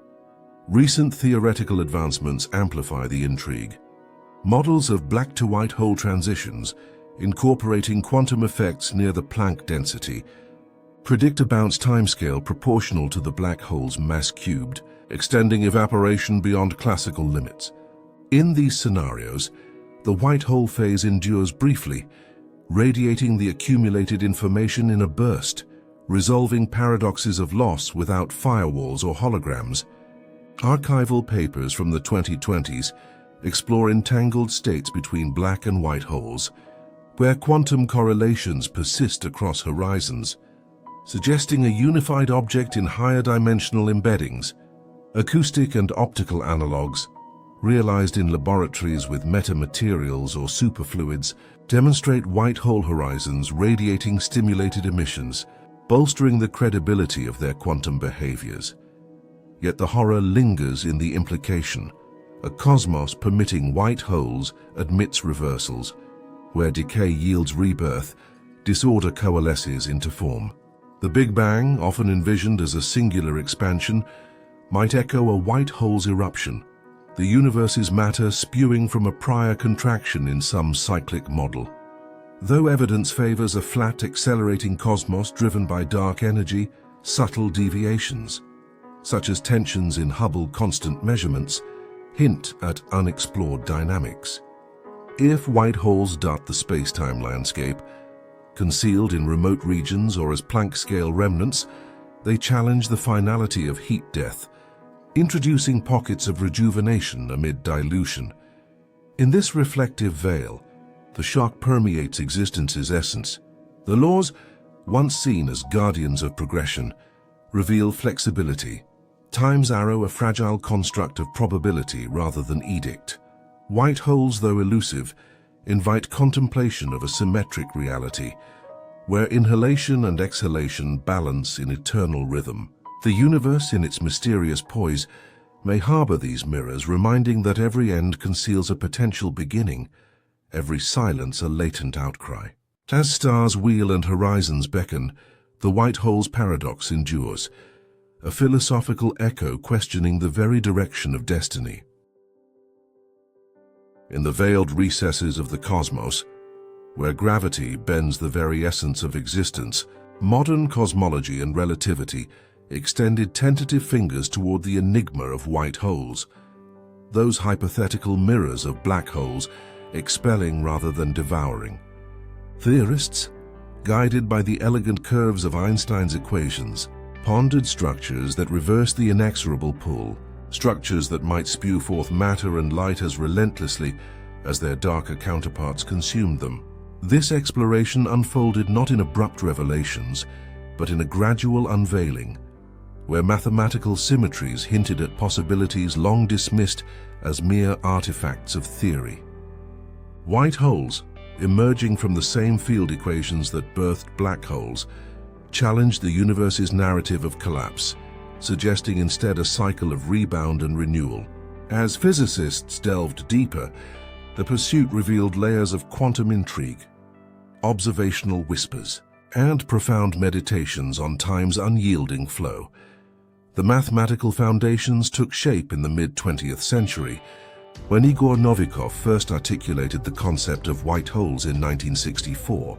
Recent theoretical advancements amplify the intrigue. Models of black-to-white hole transitions, incorporating quantum effects near the Planck density, predict a bounce timescale proportional to the black hole's mass cubed, extending evaporation beyond classical limits. In these scenarios, the white hole phase endures briefly, radiating the accumulated information in a burst, resolving paradoxes of loss without firewalls or holograms. Archival papers from the 2020s explore entangled states between black and white holes, where quantum correlations persist across horizons, suggesting a unified object in higher dimensional embeddings. Acoustic and optical analogues, realized in laboratories with metamaterials or superfluids, demonstrate white hole horizons radiating stimulated emissions, bolstering the credibility of their quantum behaviors. Yet the horror lingers in the implication: a cosmos permitting white holes admits reversals. Where decay yields rebirth, disorder coalesces into form. The Big Bang, often envisioned as a singular expansion, might echo a white hole's eruption, the universe's matter spewing from a prior contraction in some cyclic model. Though evidence favors a flat, accelerating cosmos driven by dark energy, subtle deviations, such as tensions in Hubble constant measurements, hint at unexplored dynamics. If white holes dot the space-time landscape, concealed in remote regions or as Planck-scale remnants, they challenge the finality of heat death, introducing pockets of rejuvenation amid dilution. In this reflective veil, the shock permeates existence's essence. The laws, once seen as guardians of progression, reveal flexibility. Time's arrow, a fragile construct of probability rather than edict. White holes, though elusive, invite contemplation of a symmetric reality, where inhalation and exhalation balance in eternal rhythm. The universe, in its mysterious poise, may harbor these mirrors, reminding that every end conceals a potential beginning, every silence a latent outcry. As stars wheel and horizons beckon, the white hole's paradox endures, a philosophical echo questioning the very direction of destiny. In the veiled recesses of the cosmos, where gravity bends the very essence of existence, modern cosmology and relativity extended tentative fingers toward the enigma of white holes, those hypothetical mirrors of black holes expelling rather than devouring. Theorists, guided by the elegant curves of Einstein's equations, pondered structures that reverse the inexorable pull, structures that might spew forth matter and light as relentlessly as their darker counterparts consumed them. This exploration unfolded not in abrupt revelations, but in a gradual unveiling, where mathematical symmetries hinted at possibilities long dismissed as mere artifacts of theory. White holes, emerging from the same field equations that birthed black holes, challenged the universe's narrative of collapse, suggesting instead a cycle of rebound and renewal. As physicists delved deeper, the pursuit revealed layers of quantum intrigue, observational whispers, and profound meditations on time's unyielding flow. The mathematical foundations took shape in the mid-20th century, when Igor Novikov first articulated the concept of white holes in 1964.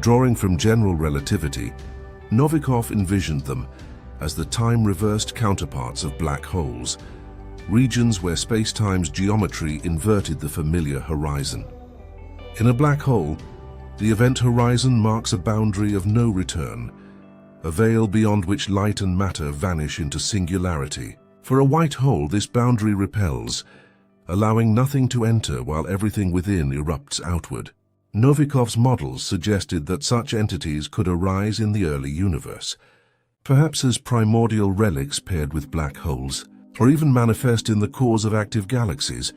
Drawing from general relativity, Novikov envisioned them as the time-reversed counterparts of black holes, regions where space-time's geometry inverted the familiar horizon. In a black hole, the event horizon marks a boundary of no return, a veil beyond which light and matter vanish into singularity. For a white hole, this boundary repels, allowing nothing to enter while everything within erupts outward. Novikov's models suggested that such entities could arise in the early universe, perhaps as primordial relics paired with black holes, or even manifest in the cores of active galaxies,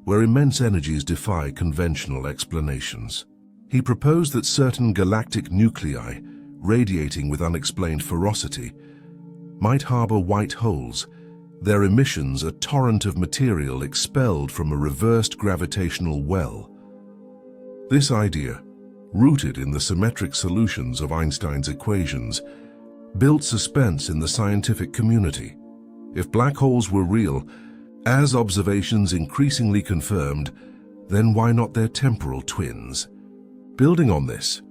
where immense energies defy conventional explanations. He proposed that certain galactic nuclei, radiating with unexplained ferocity, might harbor white holes, their emissions a torrent of material expelled from a reversed gravitational well. This idea, rooted in the symmetric solutions of Einstein's equations, built suspense in the scientific community. If black holes were real, as observations increasingly confirmed, then why not their temporal twins? Building on this,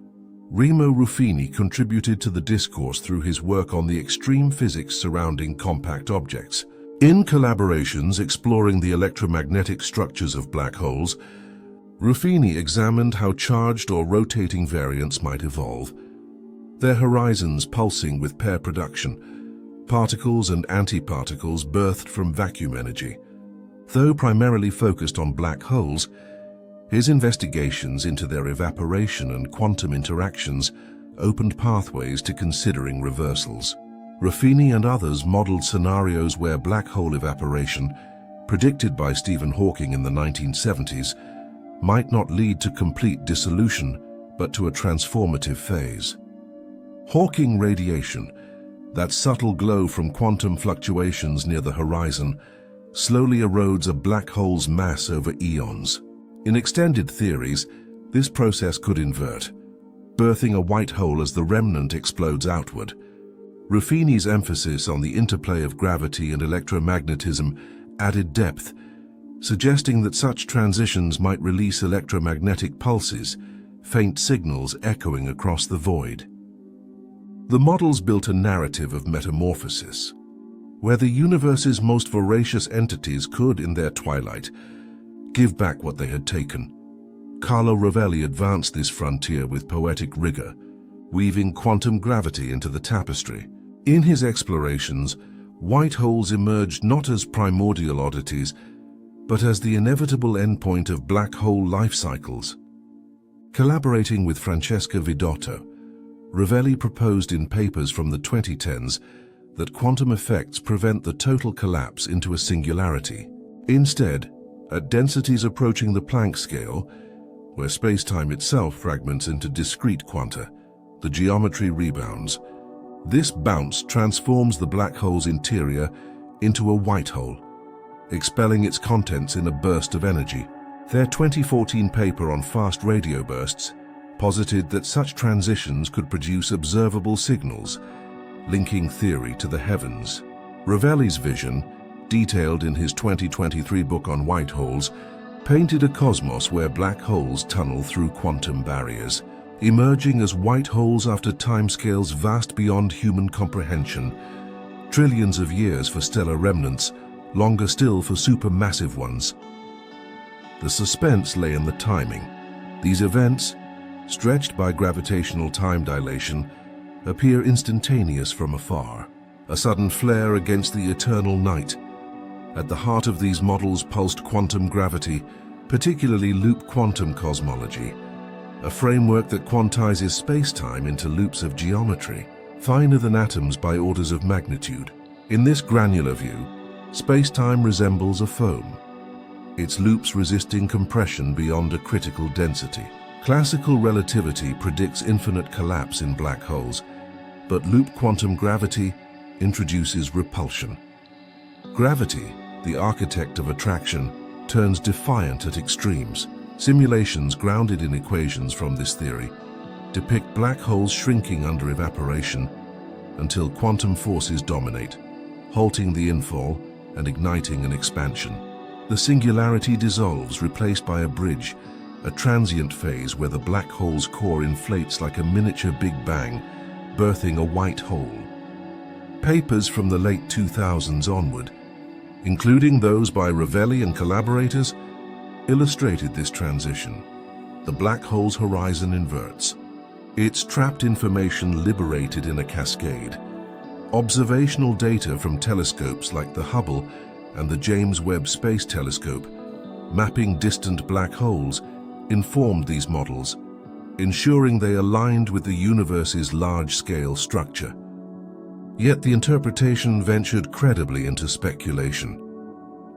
Remo Ruffini contributed to the discourse through his work on the extreme physics surrounding compact objects. In collaborations exploring the electromagnetic structures of black holes, Ruffini examined how charged or rotating variants might evolve, their horizons pulsing with pair production, particles and antiparticles birthed from vacuum energy. Though primarily focused on black holes, his investigations into their evaporation and quantum interactions opened pathways to considering reversals. Ruffini and others modeled scenarios where black hole evaporation, predicted by Stephen Hawking in the 1970s, might not lead to complete dissolution, but to a transformative phase. Hawking radiation, that subtle glow from quantum fluctuations near the horizon, slowly erodes a black hole's mass over eons. In extended theories, this process could invert, birthing a white hole as the remnant explodes outward. Ruffini's emphasis on the interplay of gravity and electromagnetism added depth, suggesting that such transitions might release electromagnetic pulses, faint signals echoing across the void. The models built a narrative of metamorphosis, where the universe's most voracious entities could, in their twilight, give back what they had taken. Carlo Rovelli advanced this frontier with poetic rigor, weaving quantum gravity into the tapestry. In his explorations, white holes emerged not as primordial oddities, but as the inevitable endpoint of black hole life cycles. Collaborating with Francesca Vidotto, Rovelli proposed in papers from the 2010s that quantum effects prevent the total collapse into a singularity. Instead, at densities approaching the Planck scale, where space-time itself fragments into discrete quanta, the geometry rebounds. This bounce transforms the black hole's interior into a white hole, expelling its contents in a burst of energy. Their 2014 paper on fast radio bursts posited that such transitions could produce observable signals, linking theory to the heavens. Rovelli's vision, detailed in his 2023 book on white holes, painted a cosmos where black holes tunnel through quantum barriers, emerging as white holes after timescales vast beyond human comprehension. Trillions of years for stellar remnants, longer still for supermassive ones. The suspense lay in the timing. These events, stretched by gravitational time dilation, appear instantaneous from afar, a sudden flare against the eternal night. At the heart of these models pulsed quantum gravity, particularly loop quantum cosmology, a framework that quantizes space-time into loops of geometry, finer than atoms by orders of magnitude. In this granular view, space-time resembles a foam, its loops resisting compression beyond a critical density. Classical relativity predicts infinite collapse in black holes, but loop quantum gravity introduces repulsion. Gravity, the architect of attraction, turns defiant at extremes. Simulations grounded in equations from this theory depict black holes shrinking under evaporation until quantum forces dominate, halting the infall and igniting an expansion. The singularity dissolves, replaced by a bridge, a transient phase where the black hole's core inflates like a miniature Big Bang, birthing a white hole. Papers from the late 2000s onward, including those by Rovelli and collaborators, illustrated this transition. The black hole's horizon inverts, its trapped information liberated in a cascade. Observational data from telescopes like the Hubble and the James Webb Space Telescope, mapping distant black holes, informed these models, ensuring they aligned with the universe's large-scale structure. Yet the interpretation ventured credibly into speculation.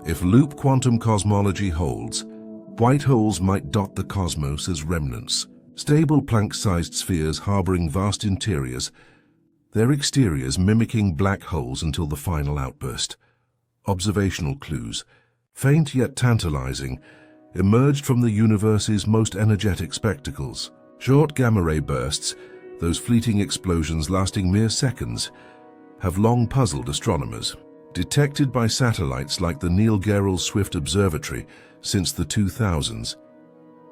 If loop quantum cosmology holds, white holes might dot the cosmos as remnants, stable Planck-sized spheres harboring vast interiors, their exteriors mimicking black holes until the final outburst. Observational clues, faint yet tantalizing, emerged from the universe's most energetic spectacles. Short gamma-ray bursts, those fleeting explosions lasting mere seconds, have long puzzled astronomers. Detected by satellites like the Neil Gehrels Swift Observatory since the 2000s,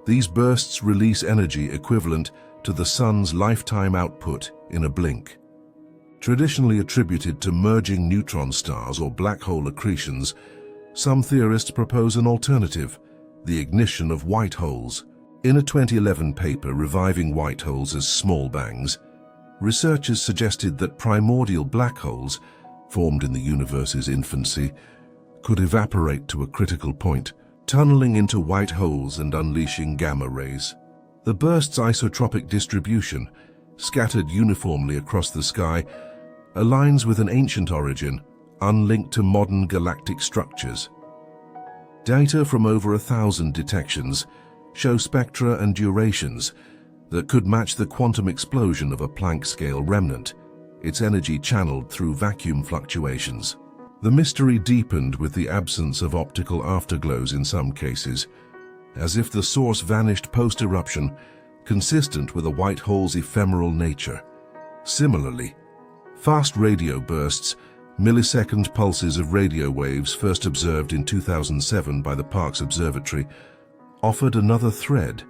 these bursts release energy equivalent to the Sun's lifetime output in a blink. Traditionally attributed to merging neutron stars or black hole accretions, some theorists propose an alternative, the ignition of white holes. In a 2011 paper reviving white holes as small bangs, researchers suggested that primordial black holes, formed in the universe's infancy, could evaporate to a critical point, tunneling into white holes and unleashing gamma rays. The burst's isotropic distribution, scattered uniformly across the sky, aligns with an ancient origin, unlinked to modern galactic structures. Data from over 1,000 detections show spectra and durations that could match the quantum explosion of a Planck-scale remnant, its energy channeled through vacuum fluctuations. The mystery deepened with the absence of optical afterglows in some cases, as if the source vanished post-eruption, consistent with a white hole's ephemeral nature. Similarly, fast radio bursts, millisecond pulses of radio waves first observed in 2007 by the Parkes Observatory, offered another thread.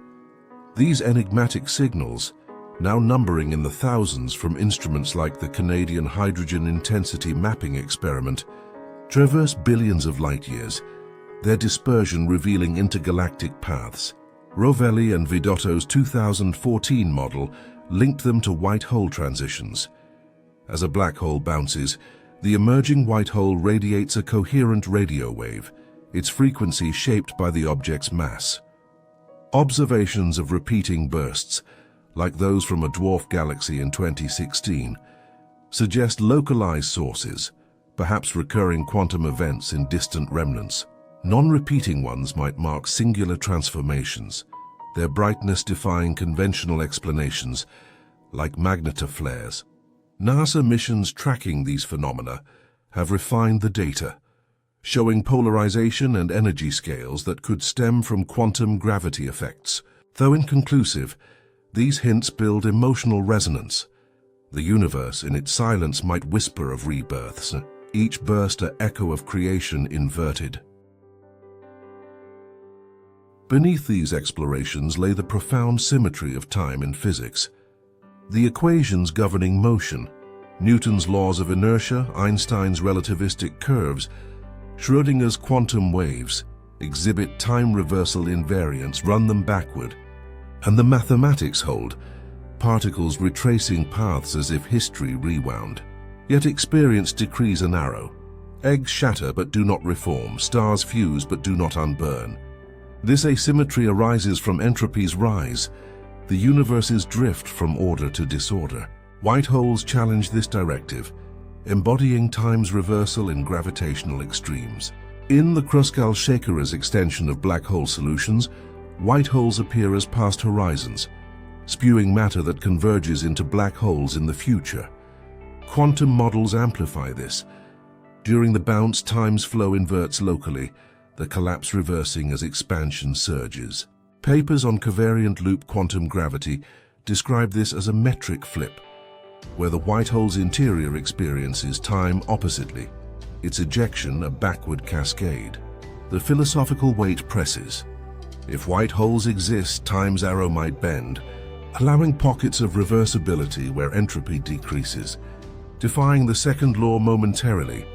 These enigmatic signals, now numbering in the thousands from instruments like the Canadian Hydrogen Intensity Mapping Experiment, traverse billions of light-years, their dispersion revealing intergalactic paths. Rovelli and Vidotto's 2014 model linked them to white hole transitions. As a black hole bounces, the emerging white hole radiates a coherent radio wave, its frequency shaped by the object's mass. Observations of repeating bursts, like those from a dwarf galaxy in 2016, suggest localized sources, perhaps recurring quantum events in distant remnants. Non-repeating ones might mark singular transformations, their brightness defying conventional explanations, like magnetoflares. NASA missions tracking these phenomena have refined the data, showing polarization and energy scales that could stem from quantum gravity effects. Though inconclusive, these hints build emotional resonance. The universe in its silence might whisper of rebirths, each burst an echo of creation inverted. Beneath these explorations lay the profound symmetry of time in physics. The equations governing motion, Newton's laws of inertia, Einstein's relativistic curves, Schrödinger's quantum waves, exhibit time reversal invariants, run them backward. And the mathematics hold, particles retracing paths as if history rewound. Yet experience decrees are narrow. Eggs shatter but do not reform, stars fuse but do not unburn. This asymmetry arises from entropy's rise, the universe's drift from order to disorder. White holes challenge this directive, embodying time's reversal in gravitational extremes. In the Kruskal-Shaker's extension of black hole solutions, white holes appear as past horizons, spewing matter that converges into black holes in the future. Quantum models amplify this. During the bounce, time's flow inverts locally, the collapse reversing as expansion surges. Papers on covariant loop quantum gravity describe this as a metric flip, where the white hole's interior experiences time oppositely, its ejection a backward cascade. The philosophical weight presses. If white holes exist, time's arrow might bend, allowing pockets of reversibility where entropy decreases, defying the second law momentarily.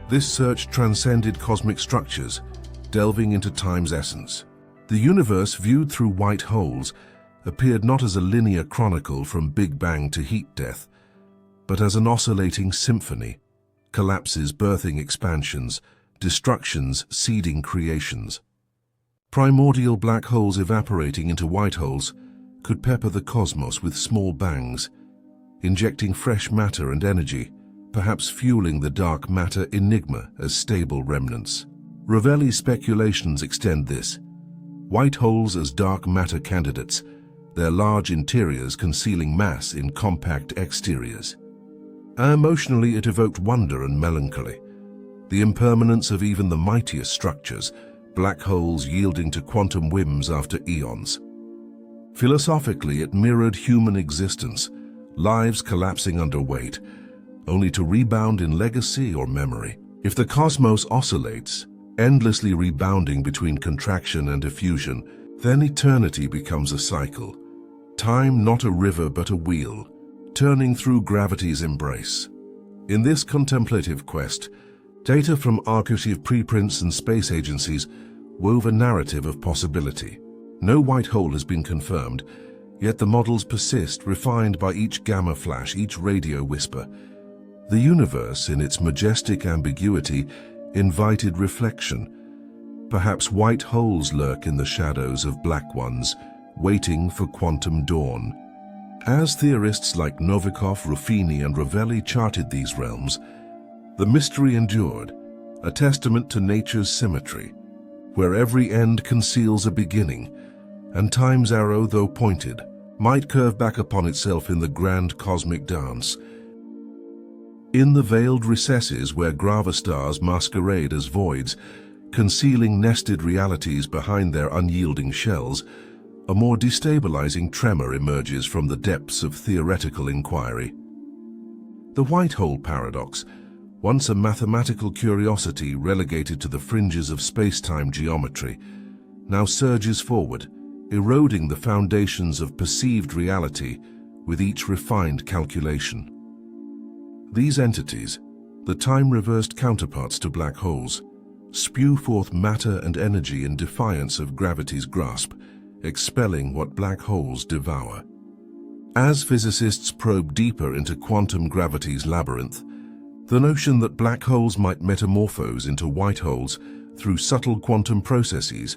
This search transcended cosmic structures, delving into time's essence. The universe, viewed through white holes, appeared not as a linear chronicle from Big Bang to heat death, but as an oscillating symphony, collapses birthing expansions, destructions seeding creations. Primordial black holes evaporating into white holes could pepper the cosmos with small bangs, injecting fresh matter and energy, perhaps fueling the dark matter enigma as stable remnants. Rovelli's speculations extend this. White holes as dark matter candidates, their large interiors concealing mass in compact exteriors. Emotionally, it evoked wonder and melancholy. The impermanence of even the mightiest structures, black holes yielding to quantum whims after eons. Philosophically, it mirrored human existence, lives collapsing under weight, only to rebound in legacy or memory. If the cosmos oscillates, endlessly rebounding between contraction and diffusion, then eternity becomes a cycle. Time not a river but a wheel, turning through gravity's embrace. In this contemplative quest, data from archive preprints and space agencies wove a narrative of possibility. No white hole has been confirmed, yet the models persist, refined by each gamma flash, each radio whisper. The universe, in its majestic ambiguity, invited reflection. Perhaps white holes lurk in the shadows of black ones, waiting for quantum dawn. As theorists like Novikov, Ruffini, and Rovelli charted these realms, the mystery endured, a testament to nature's symmetry, where every end conceals a beginning, and time's arrow, though pointed, might curve back upon itself in the grand cosmic dance. In the veiled recesses where gravastars masquerade as voids, concealing nested realities behind their unyielding shells, a more destabilizing tremor emerges from the depths of theoretical inquiry. The white hole paradox, once a mathematical curiosity relegated to the fringes of space-time geometry, now surges forward, eroding the foundations of perceived reality with each refined calculation. These entities, the time-reversed counterparts to black holes, spew forth matter and energy in defiance of gravity's grasp, expelling what black holes devour. As physicists probe deeper into quantum gravity's labyrinth, the notion that black holes might metamorphose into white holes through subtle quantum processes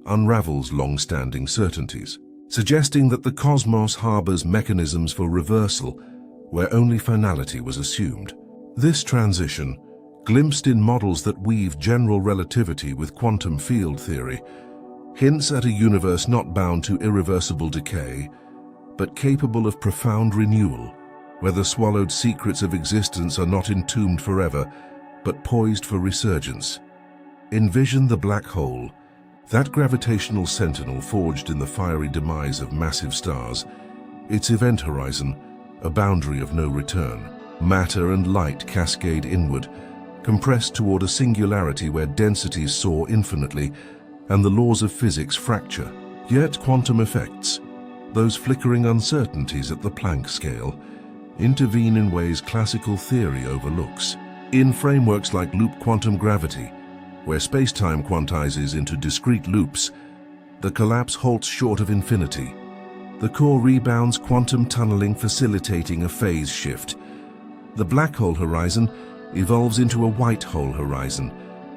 unravels long-standing certainties, suggesting that the cosmos harbors mechanisms for reversal where only finality was assumed. This transition, glimpsed in models that weave general relativity with quantum field theory, hints at a universe not bound to irreversible decay, but capable of profound renewal, where the swallowed secrets of existence are not entombed forever, but poised for resurgence. Envision the black hole, that gravitational sentinel forged in the fiery demise of massive stars, its event horizon, a boundary of no return. Matter and light cascade inward, compressed toward a singularity where densities soar infinitely and the laws of physics fracture. Yet quantum effects, those flickering uncertainties at the Planck scale, intervene in ways classical theory overlooks. In frameworks like loop quantum gravity, where space-time quantizes into discrete loops, the collapse halts short of infinity. The core rebounds, quantum tunneling facilitating a phase shift. The black hole horizon evolves into a white hole horizon,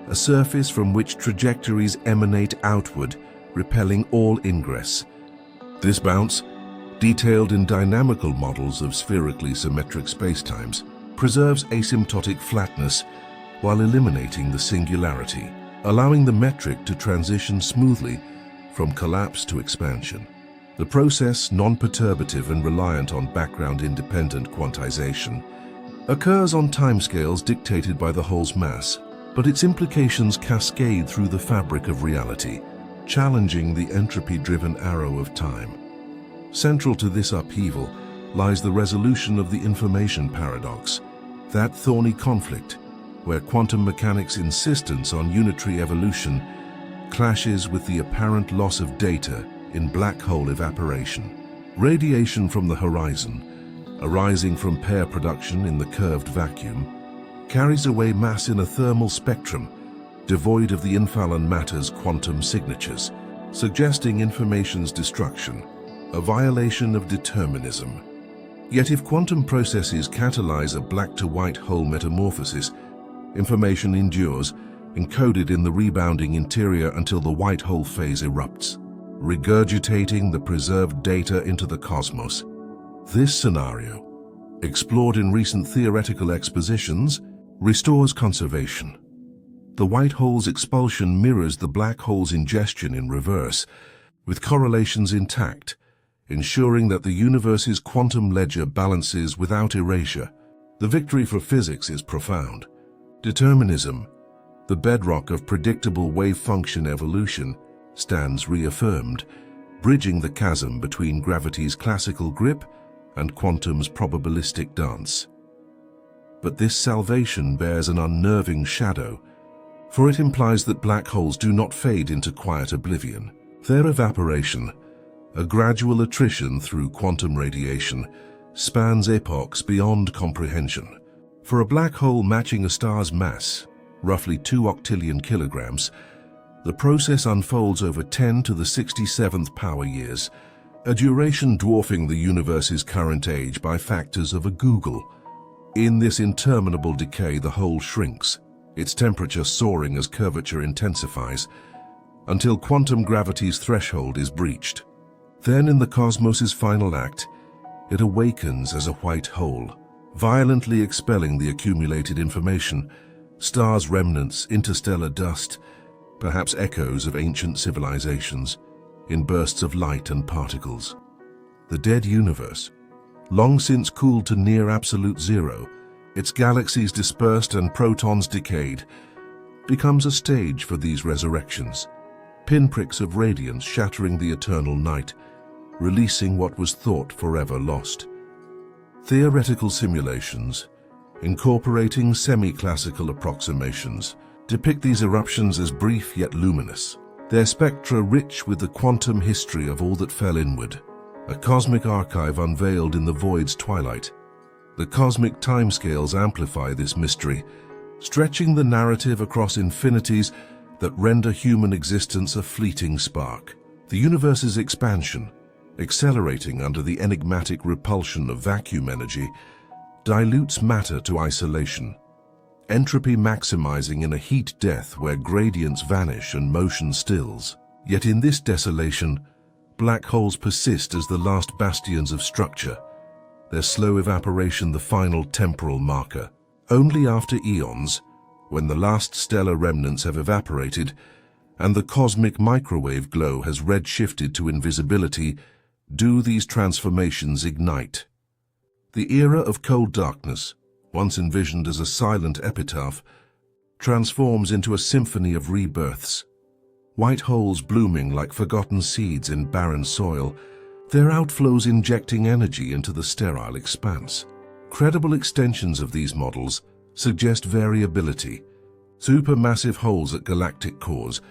a surface from which trajectories emanate outward, repelling all ingress. This bounce, detailed in dynamical models of spherically symmetric spacetimes, preserves asymptotic flatness while eliminating the singularity, allowing the metric to transition smoothly from collapse to expansion. The process, non-perturbative and reliant on background-independent quantization, occurs on timescales dictated by the hole's mass, but its implications cascade through the fabric of reality, challenging the entropy-driven arrow of time. Central to this upheaval lies the resolution of the information paradox, that thorny conflict where quantum mechanics' insistence on unitary evolution clashes with the apparent loss of data in black hole evaporation. Radiation from the horizon, arising from pair production in the curved vacuum, carries away mass in a thermal spectrum devoid of the infallen matter's quantum signatures, suggesting information's destruction, a violation of determinism. Yet if quantum processes catalyze a black-to-white hole metamorphosis, information endures, encoded in the rebounding interior until the white hole phase erupts, regurgitating the preserved data into the cosmos. This scenario, explored in recent theoretical expositions, restores conservation. The white hole's expulsion mirrors the black hole's ingestion in reverse, with correlations intact, ensuring that the universe's quantum ledger balances without erasure. The victory for physics is profound. Determinism, The bedrock of predictable wave function evolution stands reaffirmed, bridging the chasm between gravity's classical grip and quantum's probabilistic dance. But this salvation bears an unnerving shadow, for it implies that black holes do not fade into quiet oblivion. Their evaporation, a gradual attrition through quantum radiation, spans epochs beyond comprehension. For a black hole matching a star's mass, roughly 2 octillion kilograms, the process unfolds over 10 to the 67th power years, a duration dwarfing the universe's current age by factors of a googol. In this interminable decay, the hole shrinks, its temperature soaring as curvature intensifies, until quantum gravity's threshold is breached. Then, in the cosmos's final act, it awakens as a white hole, violently expelling the accumulated information, stars' remnants, interstellar dust, perhaps echoes of ancient civilizations, in bursts of light and particles. The dead universe, long since cooled to near absolute zero, its galaxies dispersed and protons decayed, becomes a stage for these resurrections, pinpricks of radiance shattering the eternal night, releasing what was thought forever lost. Theoretical simulations, incorporating semi-classical approximations, depict these eruptions as brief yet luminous, their spectra rich with the quantum history of all that fell inward, a cosmic archive unveiled in the void's twilight. The cosmic timescales amplify this mystery, stretching the narrative across infinities that render human existence a fleeting spark. The universe's expansion, accelerating under the enigmatic repulsion of vacuum energy, dilutes matter to isolation, entropy maximizing in a heat death where gradients vanish and motion stills. Yet in this desolation, black holes persist as the last bastions of structure, their slow evaporation the final temporal marker. Only after eons, when the last stellar remnants have evaporated and the cosmic microwave glow has redshifted to invisibility, do these transformations ignite. The era of cold darkness, once envisioned as a silent epitaph, transforms into a symphony of rebirths. White holes blooming like forgotten seeds in barren soil, their outflows injecting energy into the sterile expanse. Credible extensions of these models suggest variability. Supermassive holes at galactic cores,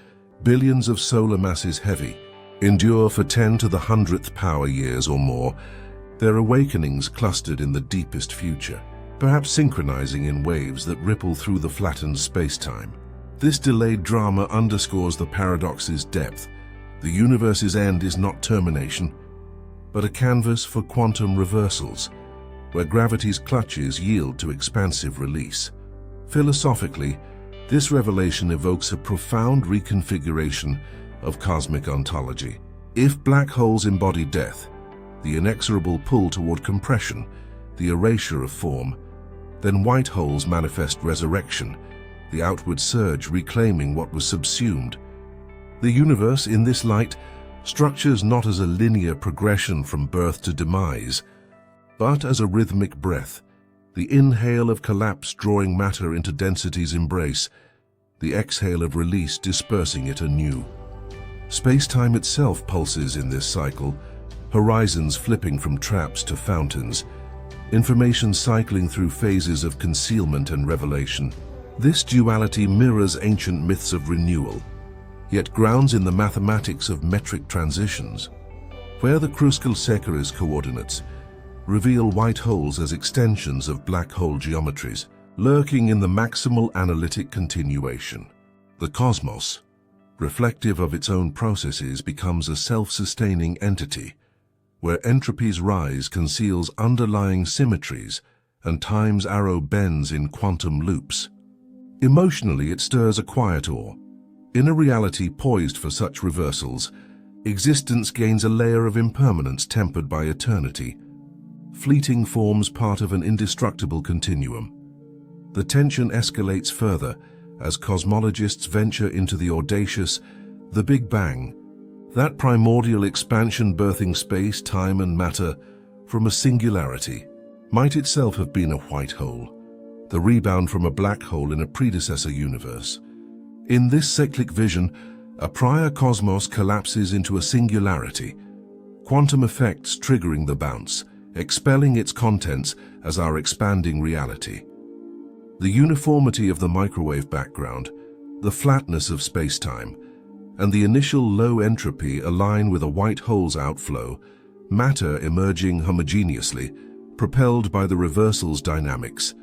billions of solar masses heavy, endure for 10 to the 100th power years or more, their awakenings clustered in the deepest future, perhaps synchronizing in waves that ripple through the flattened space-time. This delayed drama underscores the paradox's depth. The universe's end is not termination, but a canvas for quantum reversals, where gravity's clutches yield to expansive release. Philosophically, this revelation evokes a profound reconfiguration of cosmic ontology. If black holes embody death, the inexorable pull toward compression, the erasure of form, then white holes manifest resurrection, the outward surge reclaiming what was subsumed. The universe, in this light, structures not as a linear progression from birth to demise, but as a rhythmic breath, the inhale of collapse drawing matter into density's embrace, the exhale of release dispersing it anew. Space-time itself pulses in this cycle, horizons flipping from traps to fountains, information cycling through phases of concealment and revelation. This duality mirrors ancient myths of renewal, yet grounds in the mathematics of metric transitions, where the Kruskal-Sekares coordinates reveal white holes as extensions of black hole geometries, lurking in the maximal analytic continuation. The cosmos, reflective of its own processes, becomes a self-sustaining entity, where entropy's rise conceals underlying symmetries and time's arrow bends in quantum loops. Emotionally, it stirs a quiet awe. In a reality poised for such reversals, existence gains a layer of impermanence tempered by eternity. Fleeting forms part of an indestructible continuum. The tension escalates further as cosmologists venture into the audacious, the Big Bang, that primordial expansion birthing space, time and matter from a singularity, might itself have been a white hole, the rebound from a black hole in a predecessor universe. In this cyclic vision, a prior cosmos collapses into a singularity, quantum effects triggering the bounce, expelling its contents as our expanding reality. The uniformity of the microwave background, the flatness of space-time, and the initial low entropy align with a white hole's outflow, matter emerging homogeneously, propelled by the reversal's dynamics.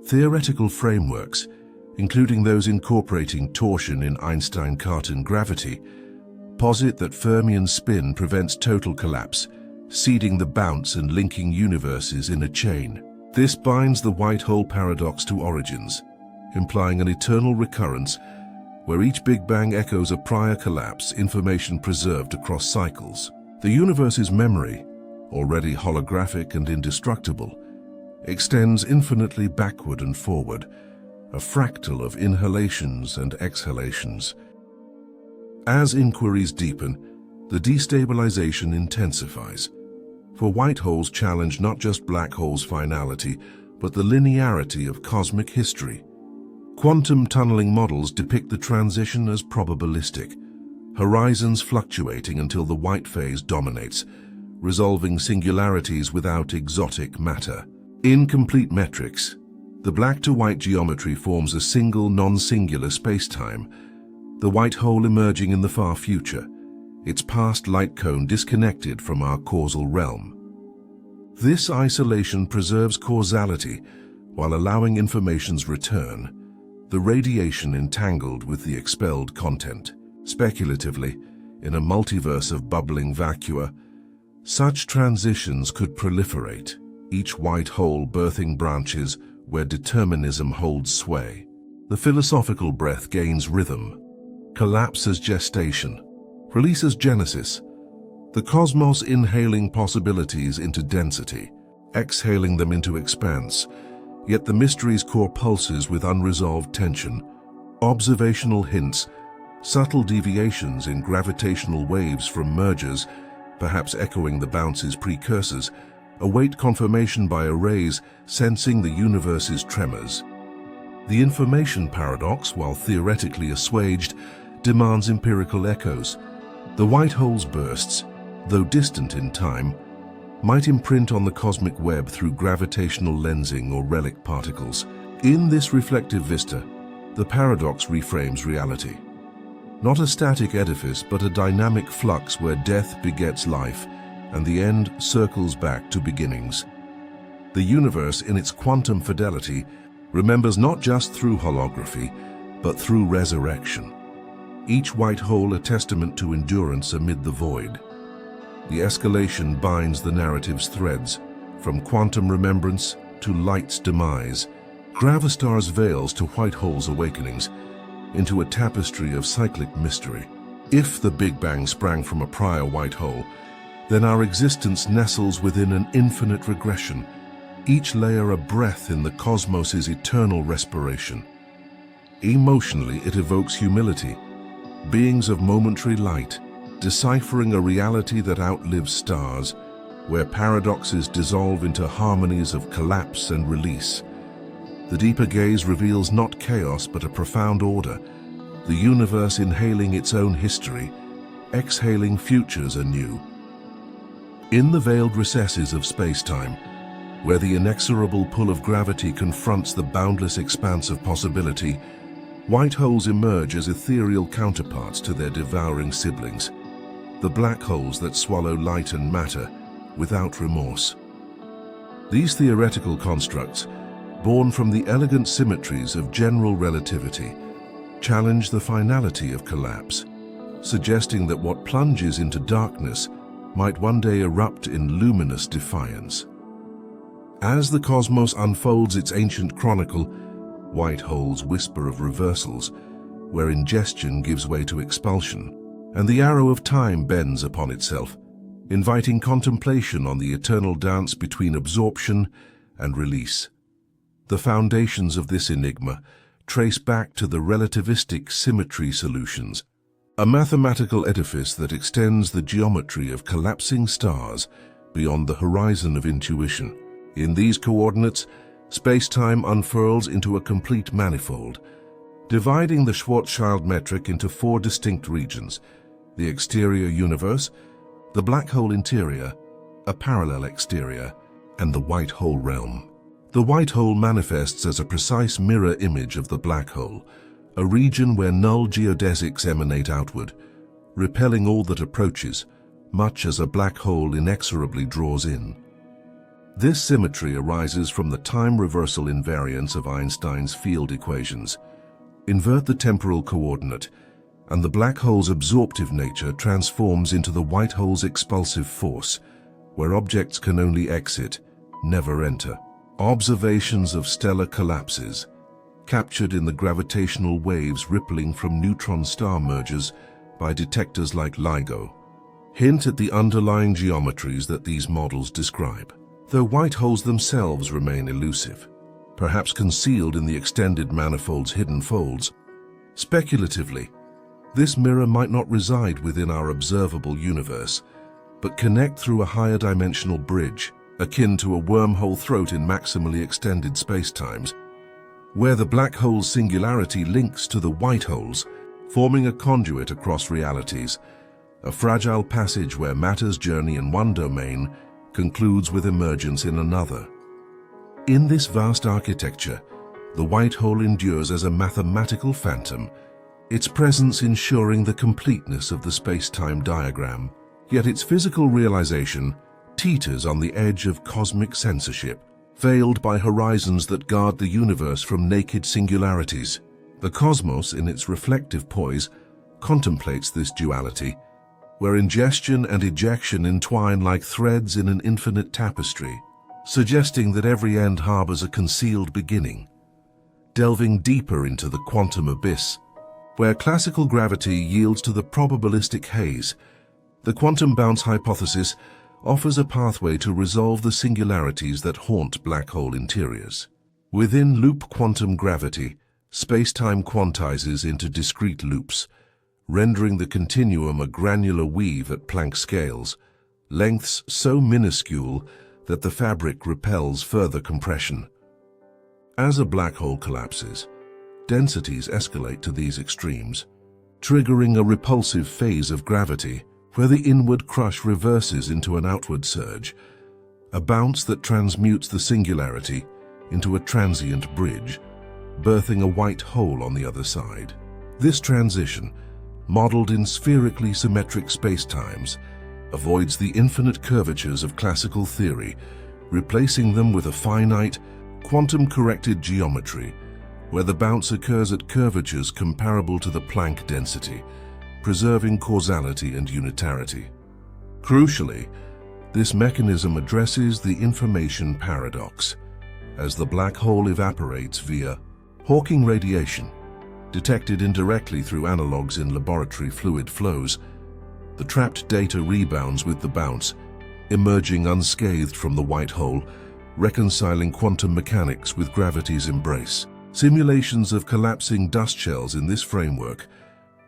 Theoretical frameworks, including those incorporating torsion in Einstein-Cartan gravity, posit that Fermion spin prevents total collapse, seeding the bounce and linking universes in a chain. This binds the white hole paradox to origins, implying an eternal recurrence where each Big Bang echoes a prior collapse, information preserved across cycles. The universe's memory, already holographic and indestructible, extends infinitely backward and forward, a fractal of inhalations and exhalations. As inquiries deepen, the destabilization intensifies, for white holes challenge not just black holes' finality, but the linearity of cosmic history. Quantum tunneling models depict the transition as probabilistic, horizons fluctuating until the white phase dominates, resolving singularities without exotic matter. In complete metrics, the black-to-white geometry forms a single non-singular spacetime, the white hole emerging in the far future, its past light cone disconnected from our causal realm. This isolation preserves causality while allowing information's return, the radiation entangled with the expelled content. Speculatively, in a multiverse of bubbling vacua, such transitions could proliferate, each white hole birthing branches where determinism holds sway. The philosophical breath gains rhythm, collapse as gestation, release as genesis, the cosmos inhaling possibilities into density, exhaling them into expanse, yet the mystery's core pulses with unresolved tension. Observational hints, subtle deviations in gravitational waves from mergers, perhaps echoing the bounce's precursors, await confirmation by arrays sensing the universe's tremors. The information paradox, while theoretically assuaged, demands empirical echoes. The white hole's bursts, though distant in time, might imprint on the cosmic web through gravitational lensing or relic particles. In this reflective vista, the paradox reframes reality. Not a static edifice, but a dynamic flux where death begets life, and the end circles back to beginnings. The universe, in its quantum fidelity, remembers not just through holography, but through resurrection. Each white hole a testament to endurance amid the void. The escalation binds the narrative's threads, from quantum remembrance to light's demise, Gravistar's veils to white hole's awakenings, into a tapestry of cyclic mystery. If the Big Bang sprang from a prior white hole, then our existence nestles within an infinite regression, each layer a breath in the cosmos's eternal respiration. Emotionally, it evokes humility, beings of momentary light, deciphering a reality that outlives stars, where paradoxes dissolve into harmonies of collapse and release. The deeper gaze reveals not chaos but a profound order, the universe inhaling its own history, exhaling futures anew. In the veiled recesses of space-time, where the inexorable pull of gravity confronts the boundless expanse of possibility, white holes emerge as ethereal counterparts to their devouring siblings, the black holes that swallow light and matter without remorse. These theoretical constructs, born from the elegant symmetries of general relativity, challenge the finality of collapse, suggesting that what plunges into darkness might one day erupt in luminous defiance. As the cosmos unfolds its ancient chronicle, white holes whisper of reversals, where ingestion gives way to expulsion, and the arrow of time bends upon itself, inviting contemplation on the eternal dance between absorption and release. The foundations of this enigma trace back to the relativistic symmetry solutions, a mathematical edifice that extends the geometry of collapsing stars beyond the horizon of intuition. In these coordinates, space-time unfurls into a complete manifold, dividing the Schwarzschild metric into 4 distinct regions: the exterior universe, the black hole interior, a parallel exterior, and the white hole realm. The white hole manifests as a precise mirror image of the black hole, a region where null geodesics emanate outward, repelling all that approaches, much as a black hole inexorably draws in. This symmetry arises from the time reversal invariance of Einstein's field equations. Invert the temporal coordinate, and the black hole's absorptive nature transforms into the white hole's expulsive force, where objects can only exit, never enter. Observations of stellar collapses, captured in the gravitational waves rippling from neutron star mergers by detectors like LIGO, hint at the underlying geometries that these models describe, though white holes themselves remain elusive, perhaps concealed in the extended manifold's hidden folds. Speculatively, this mirror might not reside within our observable universe, but connect through a higher dimensional bridge, akin to a wormhole throat in maximally extended spacetimes, where the black hole's singularity links to the white hole's, forming a conduit across realities, a fragile passage where matter's journey in one domain concludes with emergence in another. In this vast architecture, the white hole endures as a mathematical phantom, its presence ensuring the completeness of the space-time diagram, yet its physical realization teeters on the edge of cosmic censorship, veiled by horizons that guard the universe from naked singularities. The cosmos, in its reflective poise, contemplates this duality, where ingestion and ejection entwine like threads in an infinite tapestry, suggesting that every end harbors a concealed beginning. Delving deeper into the quantum abyss, where classical gravity yields to the probabilistic haze, the quantum bounce hypothesis offers a pathway to resolve the singularities that haunt black hole interiors. Within loop quantum gravity, space-time quantizes into discrete loops, rendering the continuum a granular weave at Planck scales, lengths so minuscule that the fabric repels further compression. As a black hole collapses, densities escalate to these extremes, triggering a repulsive phase of gravity where the inward crush reverses into an outward surge, a bounce that transmutes the singularity into a transient bridge, birthing a white hole on the other side. This transition, modeled in spherically symmetric spacetimes, avoids the infinite curvatures of classical theory, replacing them with a finite, quantum-corrected geometry, where the bounce occurs at curvatures comparable to the Planck density, preserving causality and unitarity. Crucially, this mechanism addresses the information paradox. As the black hole evaporates via Hawking radiation, detected indirectly through analogues in laboratory fluid flows, the trapped data rebounds with the bounce, emerging unscathed from the white hole, reconciling quantum mechanics with gravity's embrace. Simulations of collapsing dust shells in this framework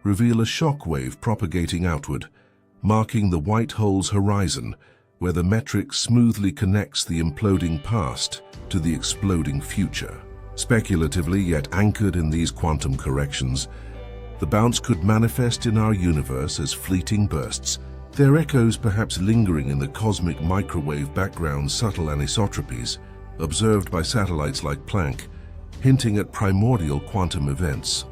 reveal a shock wave propagating outward, marking the white hole's horizon, where the metric smoothly connects the imploding past to the exploding future. Speculatively, yet anchored in these quantum corrections, the bounce could manifest in our universe as fleeting bursts, their echoes perhaps lingering in the cosmic microwave background's subtle anisotropies, observed by satellites like Planck, hinting at primordial quantum events.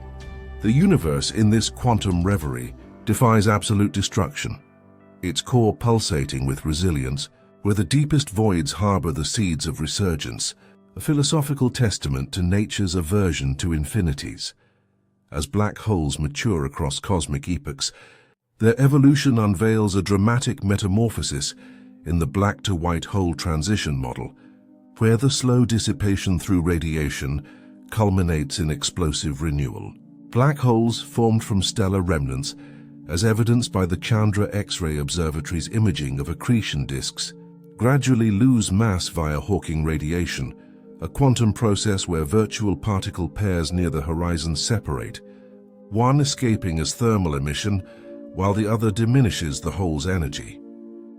The universe in this quantum reverie defies absolute destruction, its core pulsating with resilience, where the deepest voids harbor the seeds of resurgence, a philosophical testament to nature's aversion to infinities. As black holes mature across cosmic epochs, their evolution unveils a dramatic metamorphosis in the black-to-white hole transition model, where the slow dissipation through radiation culminates in explosive renewal. Black holes formed from stellar remnants, as evidenced by the Chandra X-ray Observatory's imaging of accretion disks, gradually lose mass via Hawking radiation, a quantum process where virtual particle pairs near the horizon separate, one escaping as thermal emission while the other diminishes the hole's energy.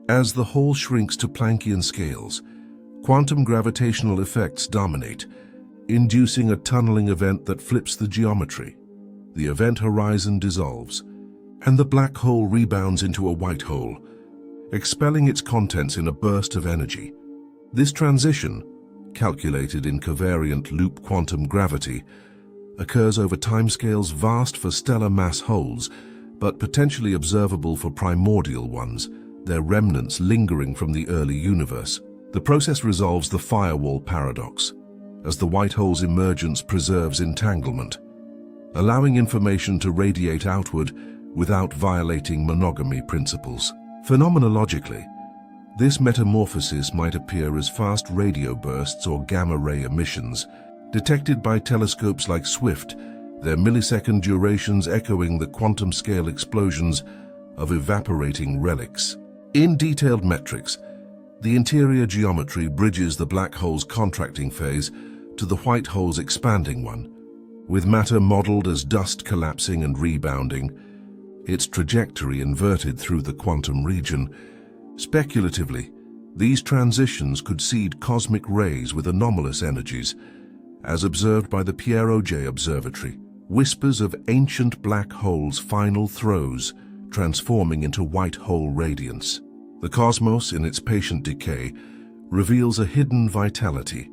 As the hole shrinks to Planckian scales, quantum gravitational effects dominate, inducing a tunneling event that flips the geometry. the event horizon dissolves, and the black hole rebounds into a white hole, expelling its contents in a burst of energy. This transition, calculated in covariant loop quantum gravity, occurs over timescales vast for stellar mass holes, but potentially observable for primordial ones, their remnants lingering from the early universe. The process resolves the firewall paradox, as the white hole's emergence preserves entanglement, allowing information to radiate outward without violating monogamy principles. Phenomenologically, this metamorphosis might appear as fast radio bursts or gamma-ray emissions, detected by telescopes like Swift, their millisecond durations echoing the quantum-scale explosions of evaporating relics. In detailed metrics, the interior geometry bridges the black hole's contracting phase to the white hole's expanding one, with matter modeled as dust collapsing and rebounding, its trajectory inverted through the quantum region. Speculatively, these transitions could seed cosmic rays with anomalous energies, as observed by the Pierre Auger Observatory, whispers of ancient black holes' final throes transforming into white hole radiance. The cosmos, in its patient decay, reveals a hidden vitality,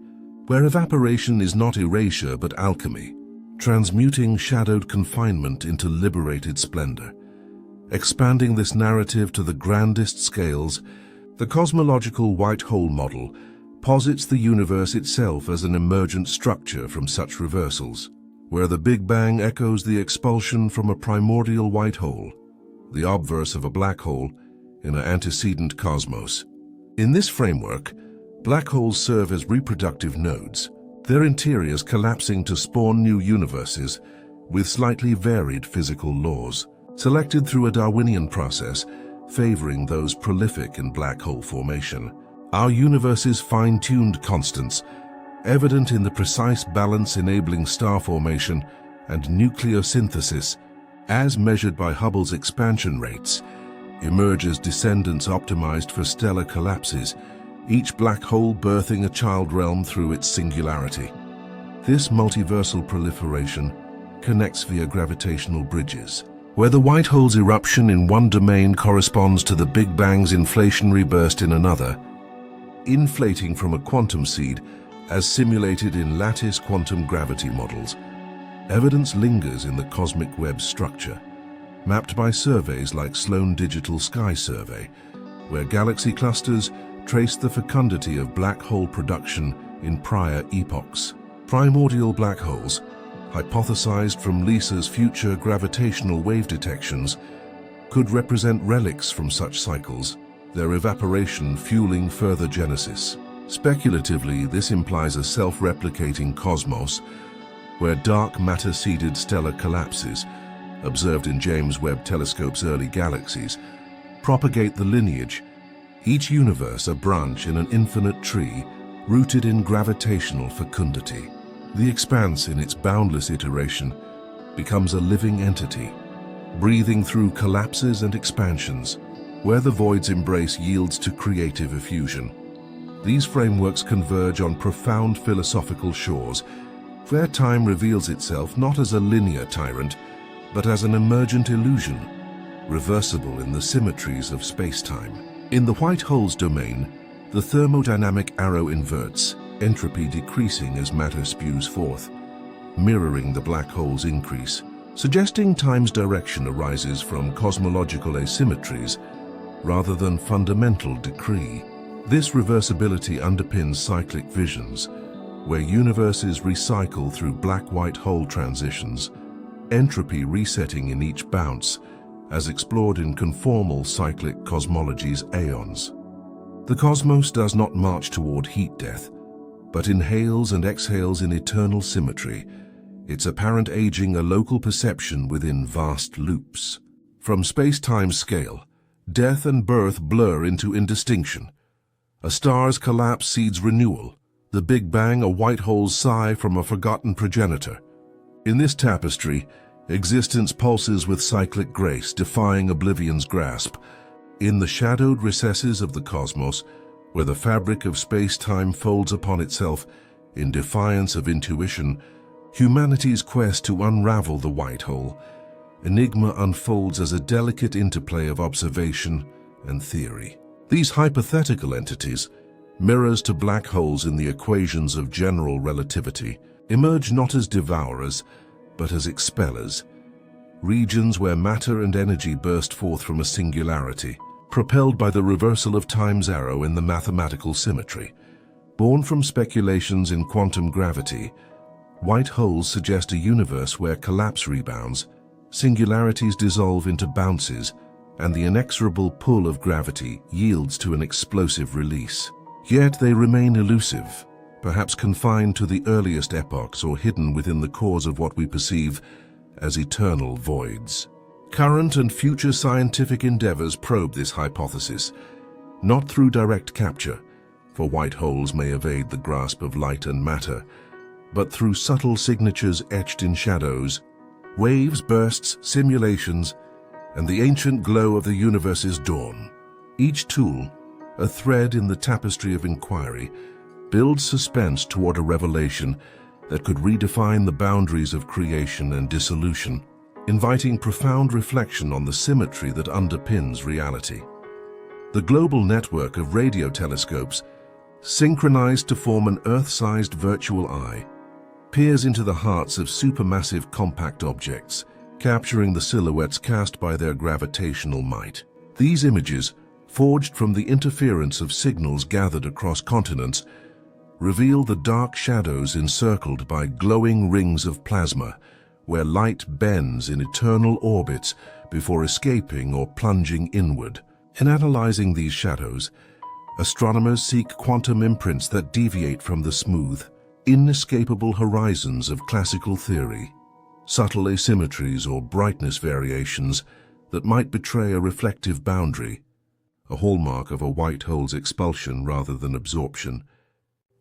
where evaporation is not erasure but alchemy, transmuting shadowed confinement into liberated splendor. Expanding this narrative to the grandest scales, the cosmological white hole model posits the universe itself as an emergent structure from such reversals, where the Big Bang echoes the expulsion from a primordial white hole, the obverse of a black hole in an antecedent cosmos. In this framework, black holes serve as reproductive nodes, their interiors collapsing to spawn new universes with slightly varied physical laws, selected through a Darwinian process favoring those prolific in black hole formation. Our universe's fine-tuned constants, evident in the precise balance enabling star formation and nucleosynthesis, as measured by Hubble's expansion rates, emerge as descendants optimized for stellar collapses, each black hole birthing a child realm through its singularity. This multiversal proliferation connects via gravitational bridges, where the white hole's eruption in one domain corresponds to the Big Bang's inflationary burst in another, inflating from a quantum seed as simulated in lattice quantum gravity models. Evidence lingers in the cosmic web's structure, mapped by surveys like Sloan Digital Sky Survey, where galaxy clusters trace the fecundity of black hole production in prior epochs. Primordial black holes, hypothesized from LISA's future gravitational wave detections, could represent relics from such cycles, their evaporation fueling further genesis. Speculatively, this implies a self-replicating cosmos where dark matter-seeded stellar collapses, observed in James Webb Telescope's early galaxies, propagate the lineage, each universe a branch in an infinite tree rooted in gravitational fecundity. The expanse, in its boundless iteration, becomes a living entity, breathing through collapses and expansions, where the void's embrace yields to creative effusion. These frameworks converge on profound philosophical shores, where time reveals itself not as a linear tyrant, but as an emergent illusion, reversible in the symmetries of space-time. In the white hole's domain, the thermodynamic arrow inverts, entropy decreasing as matter spews forth, mirroring the black hole's increase, suggesting time's direction arises from cosmological asymmetries rather than fundamental decree. This reversibility underpins cyclic visions, where universes recycle through black-white hole transitions, entropy resetting in each bounce, as explored in conformal cyclic cosmology's aeons. The cosmos does not march toward heat death, but inhales and exhales in eternal symmetry, its apparent aging a local perception within vast loops. From space-time's scale, death and birth blur into indistinction. A star's collapse seeds renewal, the Big Bang a white hole's sigh from a forgotten progenitor. In this tapestry, existence pulses with cyclic grace, defying oblivion's grasp. In the shadowed recesses of the cosmos, where the fabric of space-time folds upon itself in defiance of intuition, Humanity's quest to unravel the white hole, enigma unfolds as a delicate interplay of observation and theory. These hypothetical entities, mirrors to black holes in the equations of general relativity, emerge not as devourers, but as expellers, regions where matter and energy burst forth from a singularity, propelled by the reversal of time's arrow in the mathematical symmetry. Born from speculations in quantum gravity, white holes suggest a universe where collapse rebounds, singularities dissolve into bounces, and the inexorable pull of gravity yields to an explosive release. Yet they remain elusive, perhaps confined to the earliest epochs or hidden within the cores of what we perceive as eternal voids. Current and future scientific endeavors probe this hypothesis, not through direct capture, for white holes may evade the grasp of light and matter, but through subtle signatures etched in shadows, waves, bursts, simulations, and the ancient glow of the universe's dawn. Each tool, a thread in the tapestry of inquiry, builds suspense toward a revelation that could redefine the boundaries of creation and dissolution, inviting profound reflection on the symmetry that underpins reality. The global network of radio telescopes, synchronized to form an Earth-sized virtual eye, peers into the hearts of supermassive compact objects, capturing the silhouettes cast by their gravitational might. These images, forged from the interference of signals gathered across continents, reveal the dark shadows encircled by glowing rings of plasma, where light bends in eternal orbits before escaping or plunging inward. In analyzing these shadows, astronomers seek quantum imprints that deviate from the smooth, inescapable horizons of classical theory, subtle asymmetries or brightness variations that might betray a reflective boundary, a hallmark of a white hole's expulsion rather than absorption.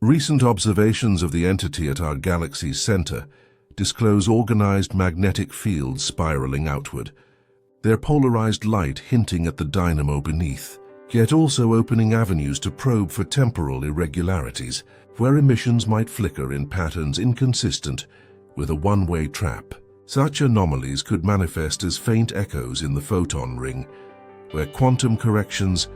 Recent observations of the entity at our galaxy's center disclose organized magnetic fields spiraling outward, their polarized light hinting at the dynamo beneath, yet also opening avenues to probe for temporal irregularities, where emissions might flicker in patterns inconsistent with a one-way trap. Such anomalies could manifest as faint echoes in the photon ring, where quantum corrections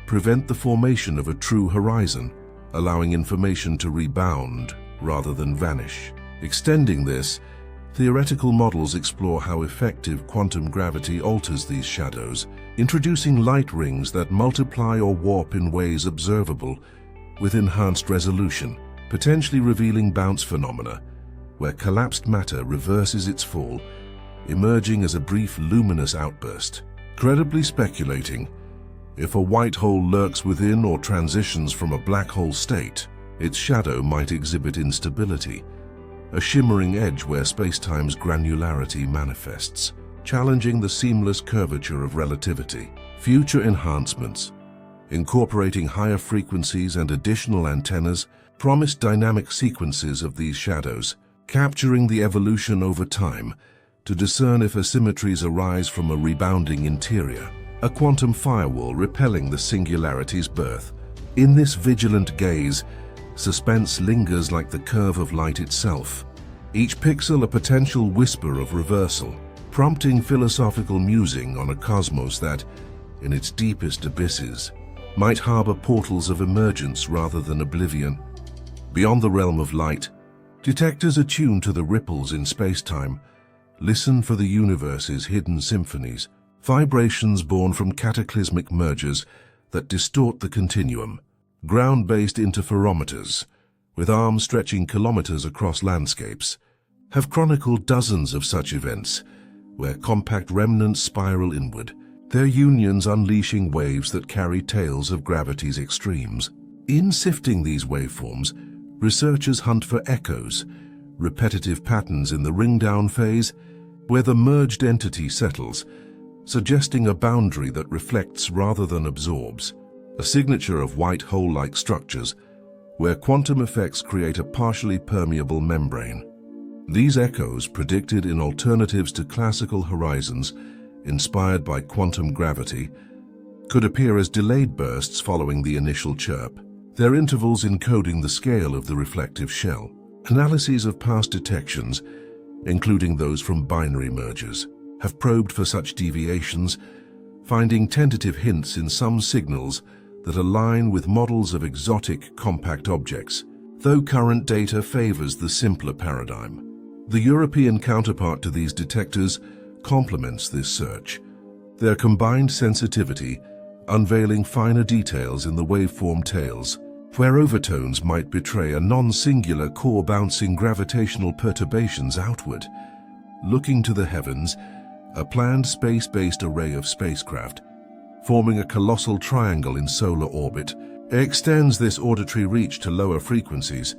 prevent the formation of a true horizon, allowing information to rebound rather than vanish. Extending this, theoretical models explore how effective quantum gravity alters these shadows, introducing light rings that multiply or warp in ways observable with enhanced resolution, potentially revealing bounce phenomena, where collapsed matter reverses its fall, emerging as a brief luminous outburst. Credibly speculating, if a white hole lurks within or transitions from a black hole state, its shadow might exhibit instability, a shimmering edge where spacetime's granularity manifests, challenging the seamless curvature of relativity. Future enhancements, incorporating higher frequencies and additional antennas, promise dynamic sequences of these shadows, capturing the evolution over time to discern if asymmetries arise from a rebounding interior, a quantum firewall repelling the singularity's birth. In this vigilant gaze, suspense lingers like the curve of light itself, each pixel a potential whisper of reversal, prompting philosophical musing on a cosmos that, in its deepest abysses, might harbor portals of emergence rather than oblivion. Beyond the realm of light, detectors attuned to the ripples in space-time listen for the universe's hidden symphonies, vibrations born from cataclysmic mergers that distort the continuum. Ground-based interferometers, with arms stretching kilometers across landscapes, have chronicled dozens of such events, where compact remnants spiral inward, their unions unleashing waves that carry tales of gravity's extremes. In sifting these waveforms, researchers hunt for echoes, repetitive patterns in the ring-down phase, where the merged entity settles, suggesting a boundary that reflects rather than absorbs, a signature of white hole-like structures, where quantum effects create a partially permeable membrane. These echoes, predicted in alternatives to classical horizons inspired by quantum gravity, could appear as delayed bursts following the initial chirp, their intervals encoding the scale of the reflective shell. Analyses of past detections, including those from binary mergers, have probed for such deviations, finding tentative hints in some signals that align with models of exotic compact objects, though current data favors the simpler paradigm. The European counterpart to these detectors complements this search, their combined sensitivity unveiling finer details in the waveform tails, where overtones might betray a non-singular core bouncing gravitational perturbations outward. Looking to the heavens, a planned space-based array of spacecraft, forming a colossal triangle in solar orbit, extends this auditory reach to lower frequencies,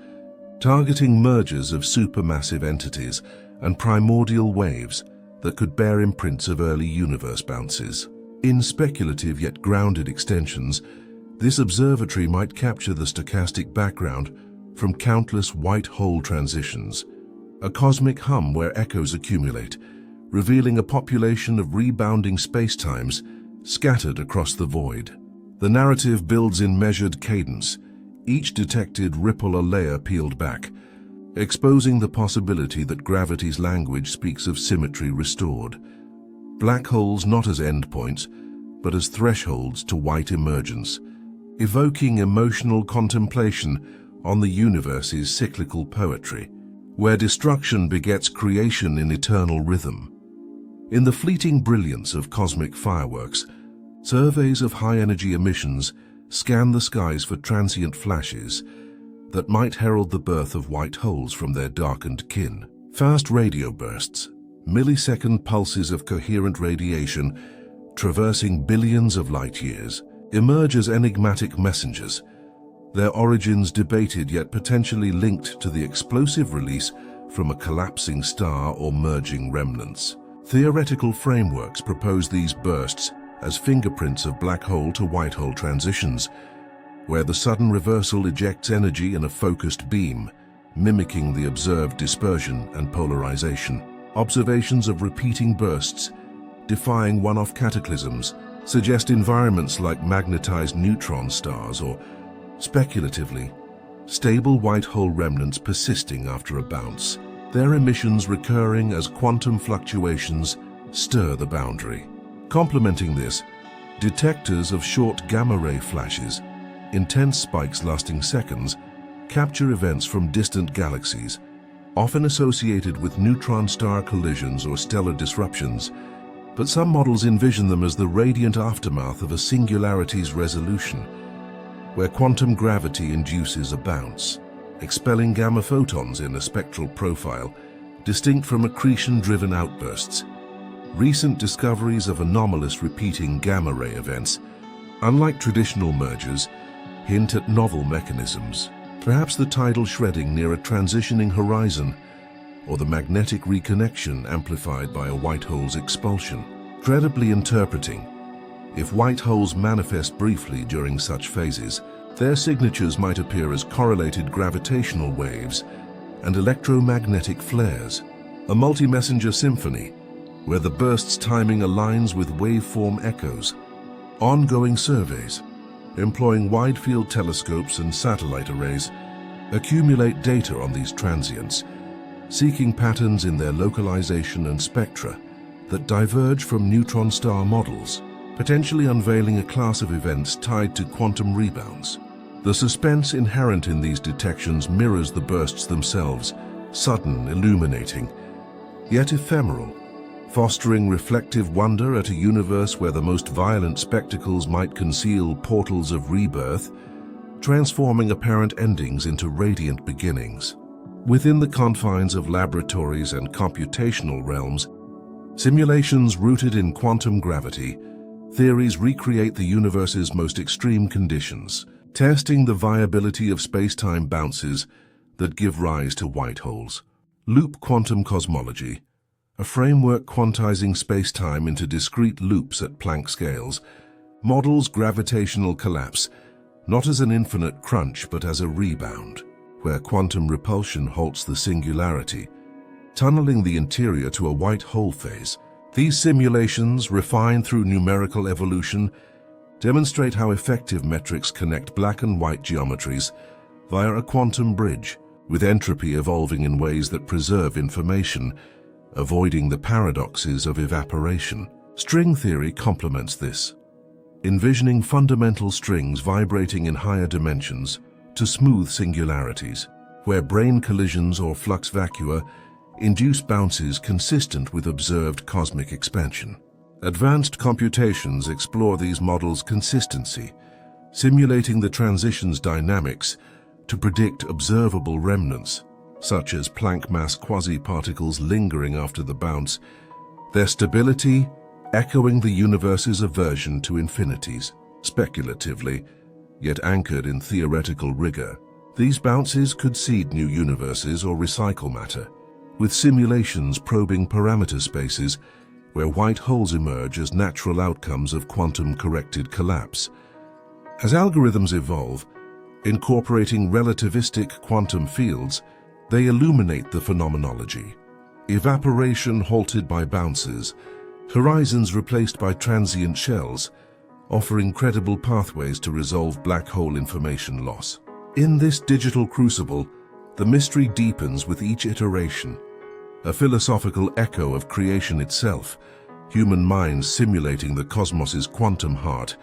targeting mergers of supermassive entities and primordial waves that could bear imprints of early universe bounces. In speculative yet grounded extensions, this observatory might capture the stochastic background from countless white hole transitions, a cosmic hum where echoes accumulate, revealing a population of rebounding spacetimes scattered across the void. The narrative builds in measured cadence, each detected ripple a layer peeled back, exposing the possibility that gravity's language speaks of symmetry restored. Black holes not as endpoints, but as thresholds to white emergence, evoking emotional contemplation on the universe's cyclical poetry, where destruction begets creation in eternal rhythm. In the fleeting brilliance of cosmic fireworks, surveys of high-energy emissions scan the skies for transient flashes that might herald the birth of white holes from their darkened kin. Fast radio bursts, millisecond pulses of coherent radiation traversing billions of light-years, emerge as enigmatic messengers, their origins debated yet potentially linked to the explosive release from a collapsing star or merging remnants. Theoretical frameworks propose these bursts as fingerprints of black hole to white hole transitions, where the sudden reversal ejects energy in a focused beam, mimicking the observed dispersion and polarization. Observations of repeating bursts, defying one-off cataclysms, suggest environments like magnetized neutron stars or, speculatively, stable white hole remnants persisting after a bounce, their emissions recurring as quantum fluctuations stir the boundary. Complementing this, detectors of short gamma-ray flashes, intense spikes lasting seconds, capture events from distant galaxies, often associated with neutron star collisions or stellar disruptions, but some models envision them as the radiant aftermath of a singularity's resolution, where quantum gravity induces a bounce, expelling gamma photons in a spectral profile, distinct from accretion-driven outbursts. Recent discoveries of anomalous repeating gamma-ray events, unlike traditional mergers, hint at novel mechanisms, perhaps the tidal shredding near a transitioning horizon, or the magnetic reconnection amplified by a white hole's expulsion. Credibly interpreting, if white holes manifest briefly during such phases, their signatures might appear as correlated gravitational waves and electromagnetic flares, a multi-messenger symphony where the burst's timing aligns with waveform echoes. Ongoing surveys, employing wide-field telescopes and satellite arrays, accumulate data on these transients, seeking patterns in their localization and spectra that diverge from neutron star models, potentially unveiling a class of events tied to quantum rebounds. The suspense inherent in these detections mirrors the bursts themselves, sudden, illuminating, yet ephemeral, fostering reflective wonder at a universe where the most violent spectacles might conceal portals of rebirth, transforming apparent endings into radiant beginnings. Within the confines of laboratories and computational realms, simulations rooted in quantum gravity, theories recreate the universe's most extreme conditions, testing the viability of space-time bounces that give rise to white holes. Loop quantum cosmology, a framework quantizing space-time into discrete loops at Planck scales, models gravitational collapse not as an infinite crunch but as a rebound, where quantum repulsion halts the singularity, tunneling the interior to a white hole phase. These simulations, refined through numerical evolution, demonstrate how effective metrics connect black and white geometries via a quantum bridge, with entropy evolving in ways that preserve information, avoiding the paradoxes of evaporation. String theory complements this, envisioning fundamental strings vibrating in higher dimensions to smooth singularities, where brane collisions or flux vacua induce bounces consistent with observed cosmic expansion. Advanced computations explore these models' consistency, simulating the transition's dynamics to predict observable remnants, such as Planck mass quasi-particles lingering after the bounce, their stability echoing the universe's aversion to infinities. Speculatively, yet anchored in theoretical rigor, these bounces could seed new universes or recycle matter, with simulations probing parameter spaces where white holes emerge as natural outcomes of quantum-corrected collapse. As algorithms evolve, incorporating relativistic quantum fields, they illuminate the phenomenology. Evaporation halted by bounces, horizons replaced by transient shells, offering credible pathways to resolve black hole information loss. In this digital crucible, the mystery deepens with each iteration, a philosophical echo of creation itself, human minds simulating the cosmos's quantum heart,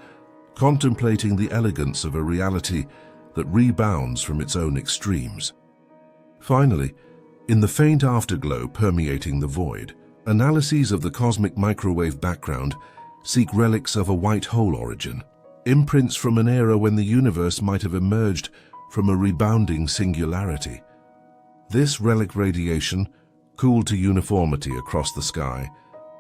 contemplating the elegance of a reality that rebounds from its own extremes. Finally, in the faint afterglow permeating the void, analyses of the cosmic microwave background seek relics of a white hole origin, imprints from an era when the universe might have emerged from a rebounding singularity. This relic radiation, cooled to uniformity across the sky,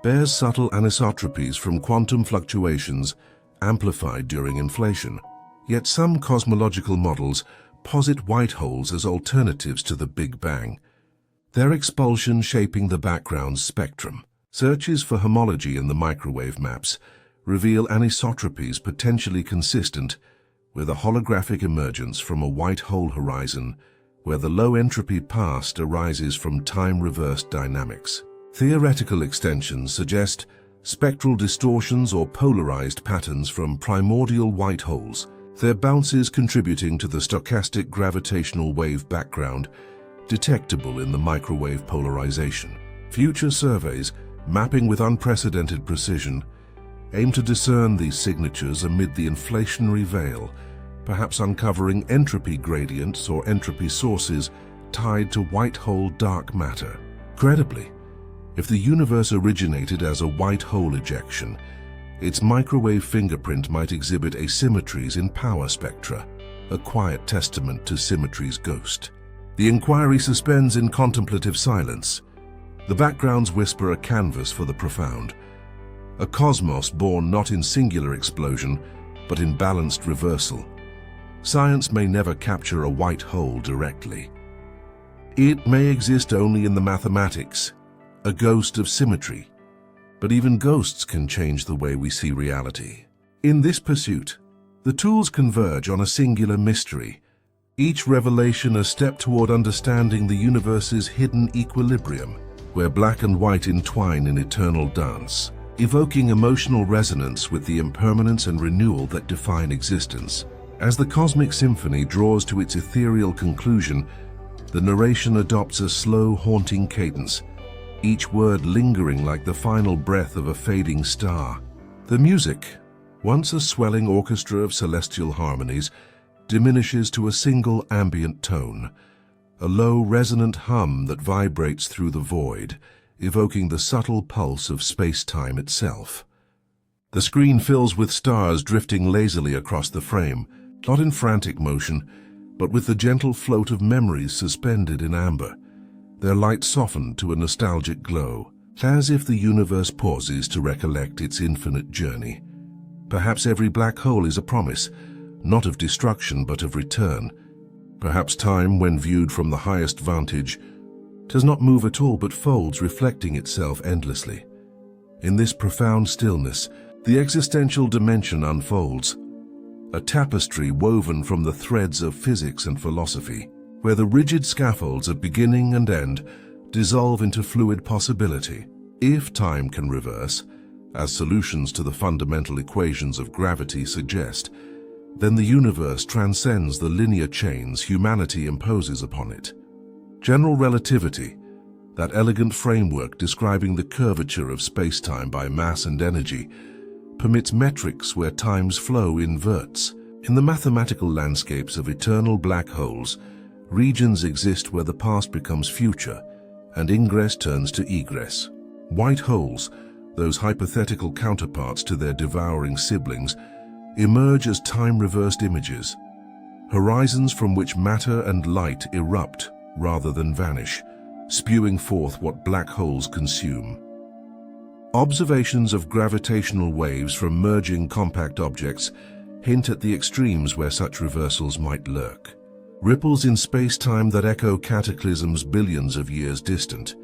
bears subtle anisotropies from quantum fluctuations amplified during inflation. Yet some cosmological models posit white holes as alternatives to the Big Bang, their expulsion shaping the background's spectrum. Searches for homology in the microwave maps reveal anisotropies potentially consistent with a holographic emergence from a white hole horizon where the low entropy past arises from time-reversed dynamics. Theoretical extensions suggest spectral distortions or polarized patterns from primordial white holes, their bounces contributing to the stochastic gravitational wave background detectable in the microwave polarization. Future surveys, mapping with unprecedented precision, aim to discern these signatures amid the inflationary veil, perhaps uncovering entropy gradients or entropy sources tied to white hole dark matter. Credibly, if the universe originated as a white hole ejection, its microwave fingerprint might exhibit asymmetries in power spectra, a quiet testament to symmetry's ghost. The inquiry suspends in contemplative silence. The backgrounds whisper a canvas for the profound, a cosmos born not in singular explosion, but in balanced reversal. Science may never capture a white hole directly. It may exist only in the mathematics, a ghost of symmetry. But even ghosts can change the way we see reality. In this pursuit, the tools converge on a singular mystery, each revelation a step toward understanding the universe's hidden equilibrium, where black and white entwine in eternal dance, evoking emotional resonance with the impermanence and renewal that define existence. As the cosmic symphony draws to its ethereal conclusion, the narration adopts a slow, haunting cadence, each word lingering like the final breath of a fading star. The music, once a swelling orchestra of celestial harmonies, diminishes to a single ambient tone, a low resonant hum that vibrates through the void, evoking the subtle pulse of space-time itself. The screen fills with stars drifting lazily across the frame, not in frantic motion, but with the gentle float of memories suspended in amber, their light softened to a nostalgic glow, as if the universe pauses to recollect its infinite journey. Perhaps every black hole is a promise, not of destruction but of return. Perhaps time, when viewed from the highest vantage, does not move at all but folds, reflecting itself endlessly. In this profound stillness, the existential dimension unfolds, a tapestry woven from the threads of physics and philosophy, where the rigid scaffolds of beginning and end dissolve into fluid possibility. If time can reverse, as solutions to the fundamental equations of gravity suggest, then the universe transcends the linear chains humanity imposes upon it. General relativity, that elegant framework describing the curvature of space-time by mass and energy, permits metrics where time's flow inverts. In the mathematical landscapes of eternal black holes, regions exist where the past becomes future and ingress turns to egress. White holes, those hypothetical counterparts to their devouring siblings, emerge as time-reversed images, horizons from which matter and light erupt rather than vanish, spewing forth what black holes consume. Observations of gravitational waves from merging compact objects hint at the extremes where such reversals might lurk. Ripples in space-time that echo cataclysms billions of years distant.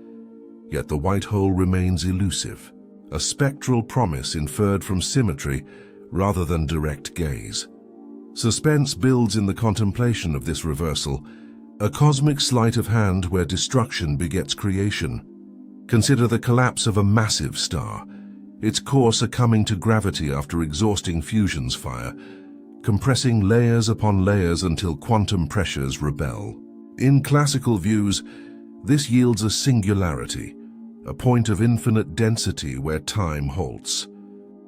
Yet the white hole remains elusive, a spectral promise inferred from symmetry rather than direct gaze. Suspense builds in the contemplation of this reversal, a cosmic sleight of hand where destruction begets creation. Consider the collapse of a massive star, its core succumbing to gravity after exhausting fusion's fire, compressing layers upon layers until quantum pressures rebel. In classical views, this yields a singularity, a point of infinite density where time halts.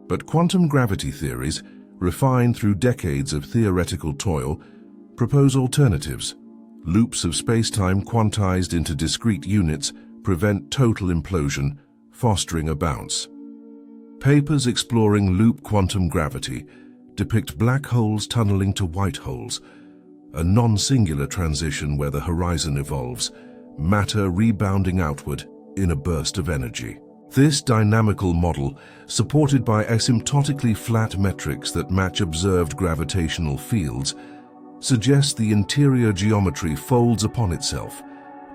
But quantum gravity theories, refined through decades of theoretical toil, propose alternatives. Loops of space-time quantized into discrete units prevent total implosion, fostering a bounce. Papers exploring loop quantum gravity depict black holes tunneling to white holes, a non-singular transition where the horizon evolves, matter rebounding outward in a burst of energy. This dynamical model, supported by asymptotically flat metrics that match observed gravitational fields, suggests the interior geometry folds upon itself,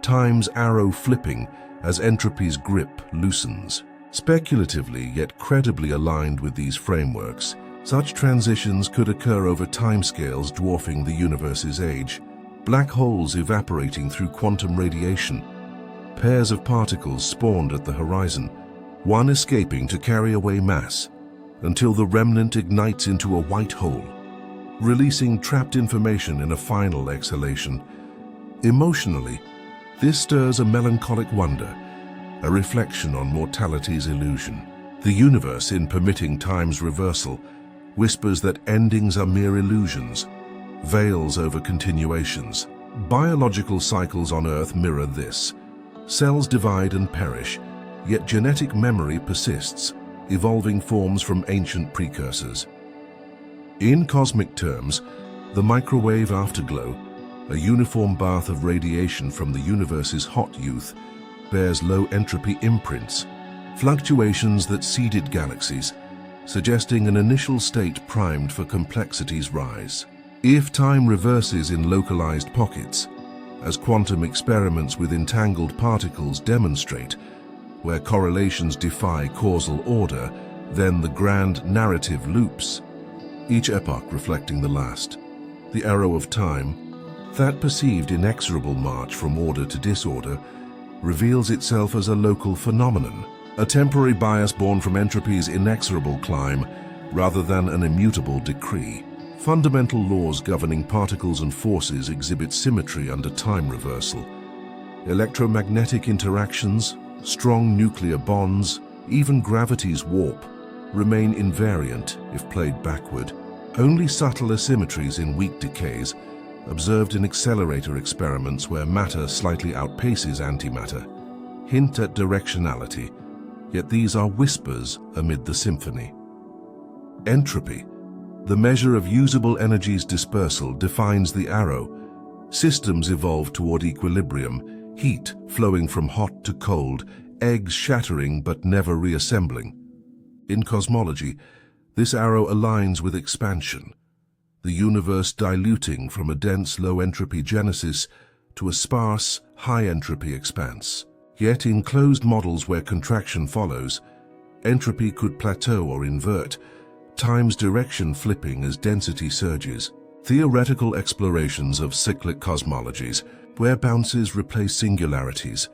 time's arrow flipping as entropy's grip loosens. Speculatively yet credibly aligned with these frameworks, such transitions could occur over timescales dwarfing the universe's age, black holes evaporating through quantum radiation, pairs of particles spawned at the horizon, one escaping to carry away mass, until the remnant ignites into a white hole, releasing trapped information in a final exhalation. Emotionally, this stirs a melancholic wonder, a reflection on mortality's illusion. The universe, in permitting time's reversal, whispers that endings are mere illusions, veils over continuations. Biological cycles on Earth mirror this. Cells divide and perish, yet genetic memory persists, evolving forms from ancient precursors. In cosmic terms, the microwave afterglow, a uniform bath of radiation from the universe's hot youth, bears low entropy imprints, fluctuations that seeded galaxies, suggesting an initial state primed for complexity's rise. If time reverses in localized pockets, as quantum experiments with entangled particles demonstrate, where correlations defy causal order, then the grand narrative loops, each epoch reflecting the last. The arrow of time, that perceived inexorable march from order to disorder, reveals itself as a local phenomenon, a temporary bias born from entropy's inexorable climb rather than an immutable decree. Fundamental laws governing particles and forces exhibit symmetry under time reversal. Electromagnetic interactions, strong nuclear bonds, even gravity's warp, remain invariant if played backward. Only subtle asymmetries in weak decays, observed in accelerator experiments where matter slightly outpaces antimatter, hint at directionality, yet these are whispers amid the symphony. Entropy, the measure of usable energy's dispersal, defines the arrow. Systems evolve toward equilibrium, heat flowing from hot to cold, eggs shattering but never reassembling. In cosmology, this arrow aligns with expansion, the universe diluting from a dense low-entropy genesis to a sparse, high-entropy expanse. Yet in closed models where contraction follows, entropy could plateau or invert, time's direction flipping as density surges. Theoretical explorations of cyclic cosmologies, where bounces replace singularities,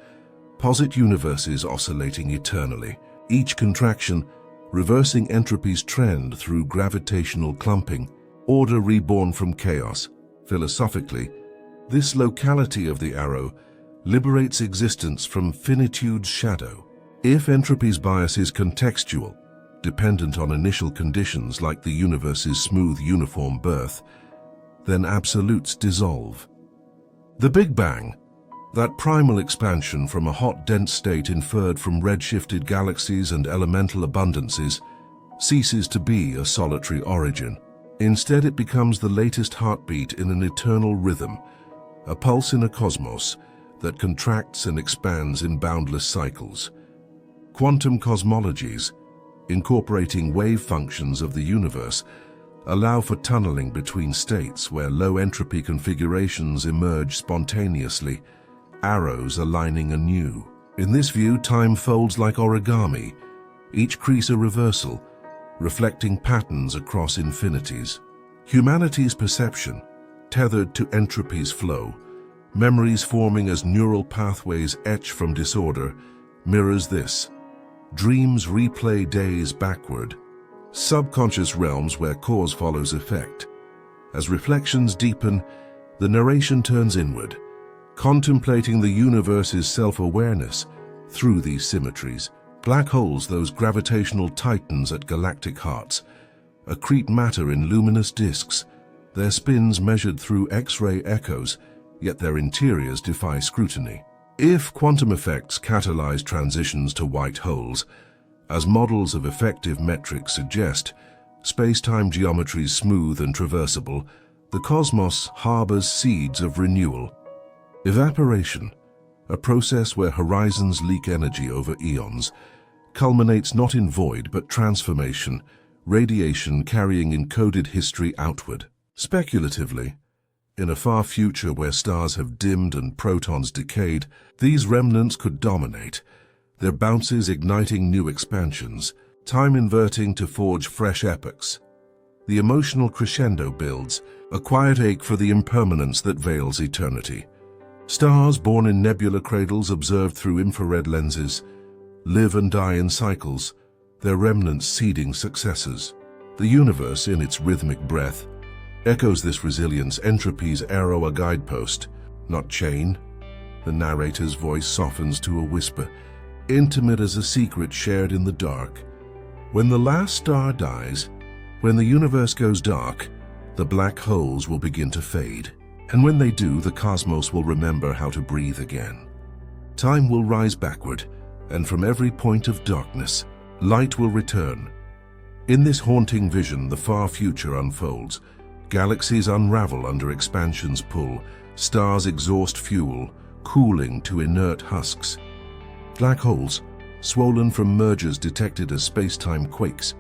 posit universes oscillating eternally, each contraction reversing entropy's trend through gravitational clumping, order reborn from chaos. Philosophically, this locality of the arrow liberates existence from finitude's shadow. If entropy's bias is contextual, dependent on initial conditions like the universe's smooth, uniform birth, then absolutes dissolve. The Big Bang, that primal expansion from a hot, dense state inferred from redshifted galaxies and elemental abundances, ceases to be a solitary origin. Instead, it becomes the latest heartbeat in an eternal rhythm, a pulse in a cosmos that contracts and expands in boundless cycles. Quantum cosmologies, incorporating wave functions of the universe, allow for tunneling between states where low entropy configurations emerge spontaneously, arrows aligning anew. In this view, time folds like origami, each crease a reversal, reflecting patterns across infinities. Humanity's perception, tethered to entropy's flow, memories forming as neural pathways etch from disorder, mirrors this. Dreams replay days backward, subconscious realms where cause follows effect. As reflections deepen, the narration turns inward, contemplating the universe's self-awareness through these symmetries. Black holes, those gravitational titans at galactic hearts, accrete matter in luminous disks, their spins measured through X-ray echoes, yet their interiors defy scrutiny. If quantum effects catalyze transitions to white holes, as models of effective metrics suggest, space-time geometries smooth and traversable, the cosmos harbors seeds of renewal. Evaporation, a process where horizons leak energy over eons, culminates not in void but transformation, radiation carrying encoded history outward. Speculatively, in a far future where stars have dimmed and protons decayed, these remnants could dominate, their bounces igniting new expansions, time inverting to forge fresh epochs. The emotional crescendo builds, a quiet ache for the impermanence that veils eternity. Stars born in nebula cradles observed through infrared lenses live and die in cycles, their remnants seeding successors. The universe, in its rhythmic breath, echoes this resilience, entropy's arrow a guidepost, not chain. The narrator's voice softens to a whisper, intimate as a secret shared in the dark. When the last star dies, when the universe goes dark, the black holes will begin to fade. And when they do, the cosmos will remember how to breathe again. Time will rise backward, and from every point of darkness, light will return. In this haunting vision, the far future unfolds. Galaxies unravel under expansion's pull, stars exhaust fuel, cooling to inert husks. Black holes, swollen from mergers detected as space-time quakes,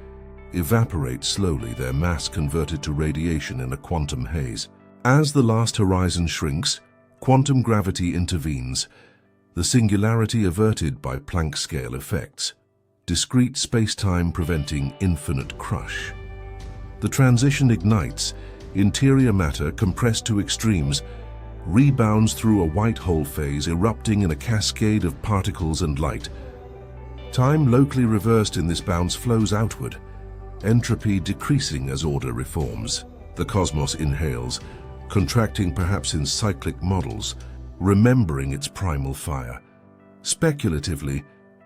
evaporate slowly, their mass converted to radiation in a quantum haze. As the last horizon shrinks, quantum gravity intervenes, the singularity averted by Planck-scale effects, discrete space-time preventing infinite crush. The transition ignites, interior matter compressed to extremes, rebounds through a white hole phase erupting in a cascade of particles and light. Time locally reversed in this bounce flows outward, entropy decreasing as order reforms. The cosmos inhales, contracting perhaps in cyclic models, remembering its primal fire. Speculatively,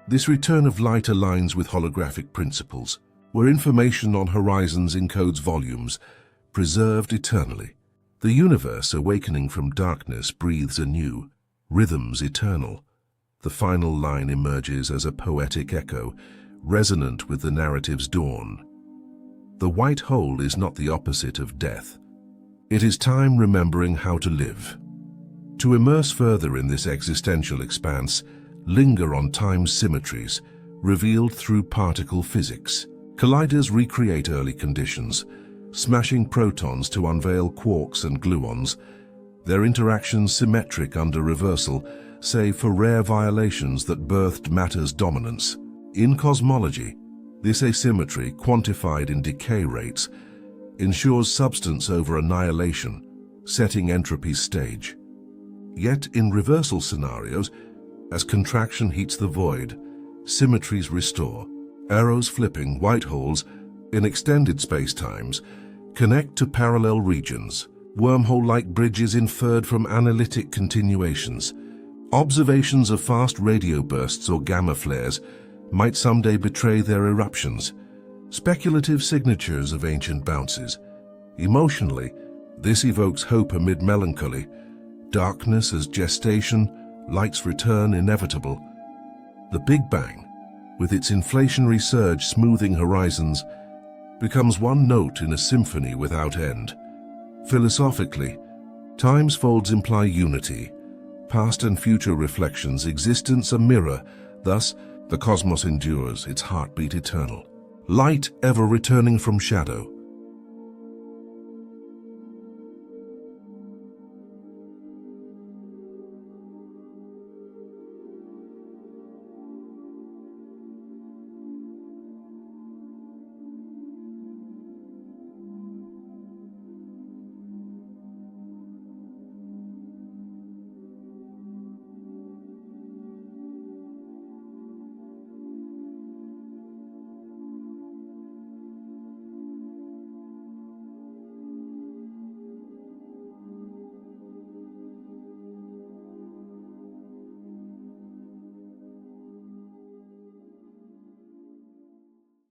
this return of light aligns with holographic principles, where information on horizons encodes volumes, preserved eternally. The universe, awakening from darkness, breathes anew, rhythms eternal. The final line emerges as a poetic echo, resonant with the narrative's dawn. The white hole is not the opposite of death. It is time remembering how to live. To immerse further in this existential expanse, linger on time's symmetries, revealed through particle physics. Colliders recreate early conditions, smashing protons to unveil quarks and gluons, their interactions symmetric under reversal, save for rare violations that birthed matter's dominance. In cosmology, this asymmetry, quantified in decay rates, ensures substance over annihilation, setting entropy's stage. Yet in reversal scenarios, as contraction heats the void, symmetries restore. Arrows flipping, white holes, in extended spacetimes, connect to parallel regions, wormhole-like bridges inferred from analytic continuations. Observations of fast radio bursts or gamma flares might someday betray their eruptions, speculative signatures of ancient bounces. Emotionally, this evokes hope amid melancholy, darkness as gestation, light's return inevitable. The Big Bang, with its inflationary surge smoothing horizons, becomes one note in a symphony without end. Philosophically, time's folds imply unity. Past and future reflections, existence a mirror, thus the cosmos endures, its heartbeat eternal. Light ever returning from shadow.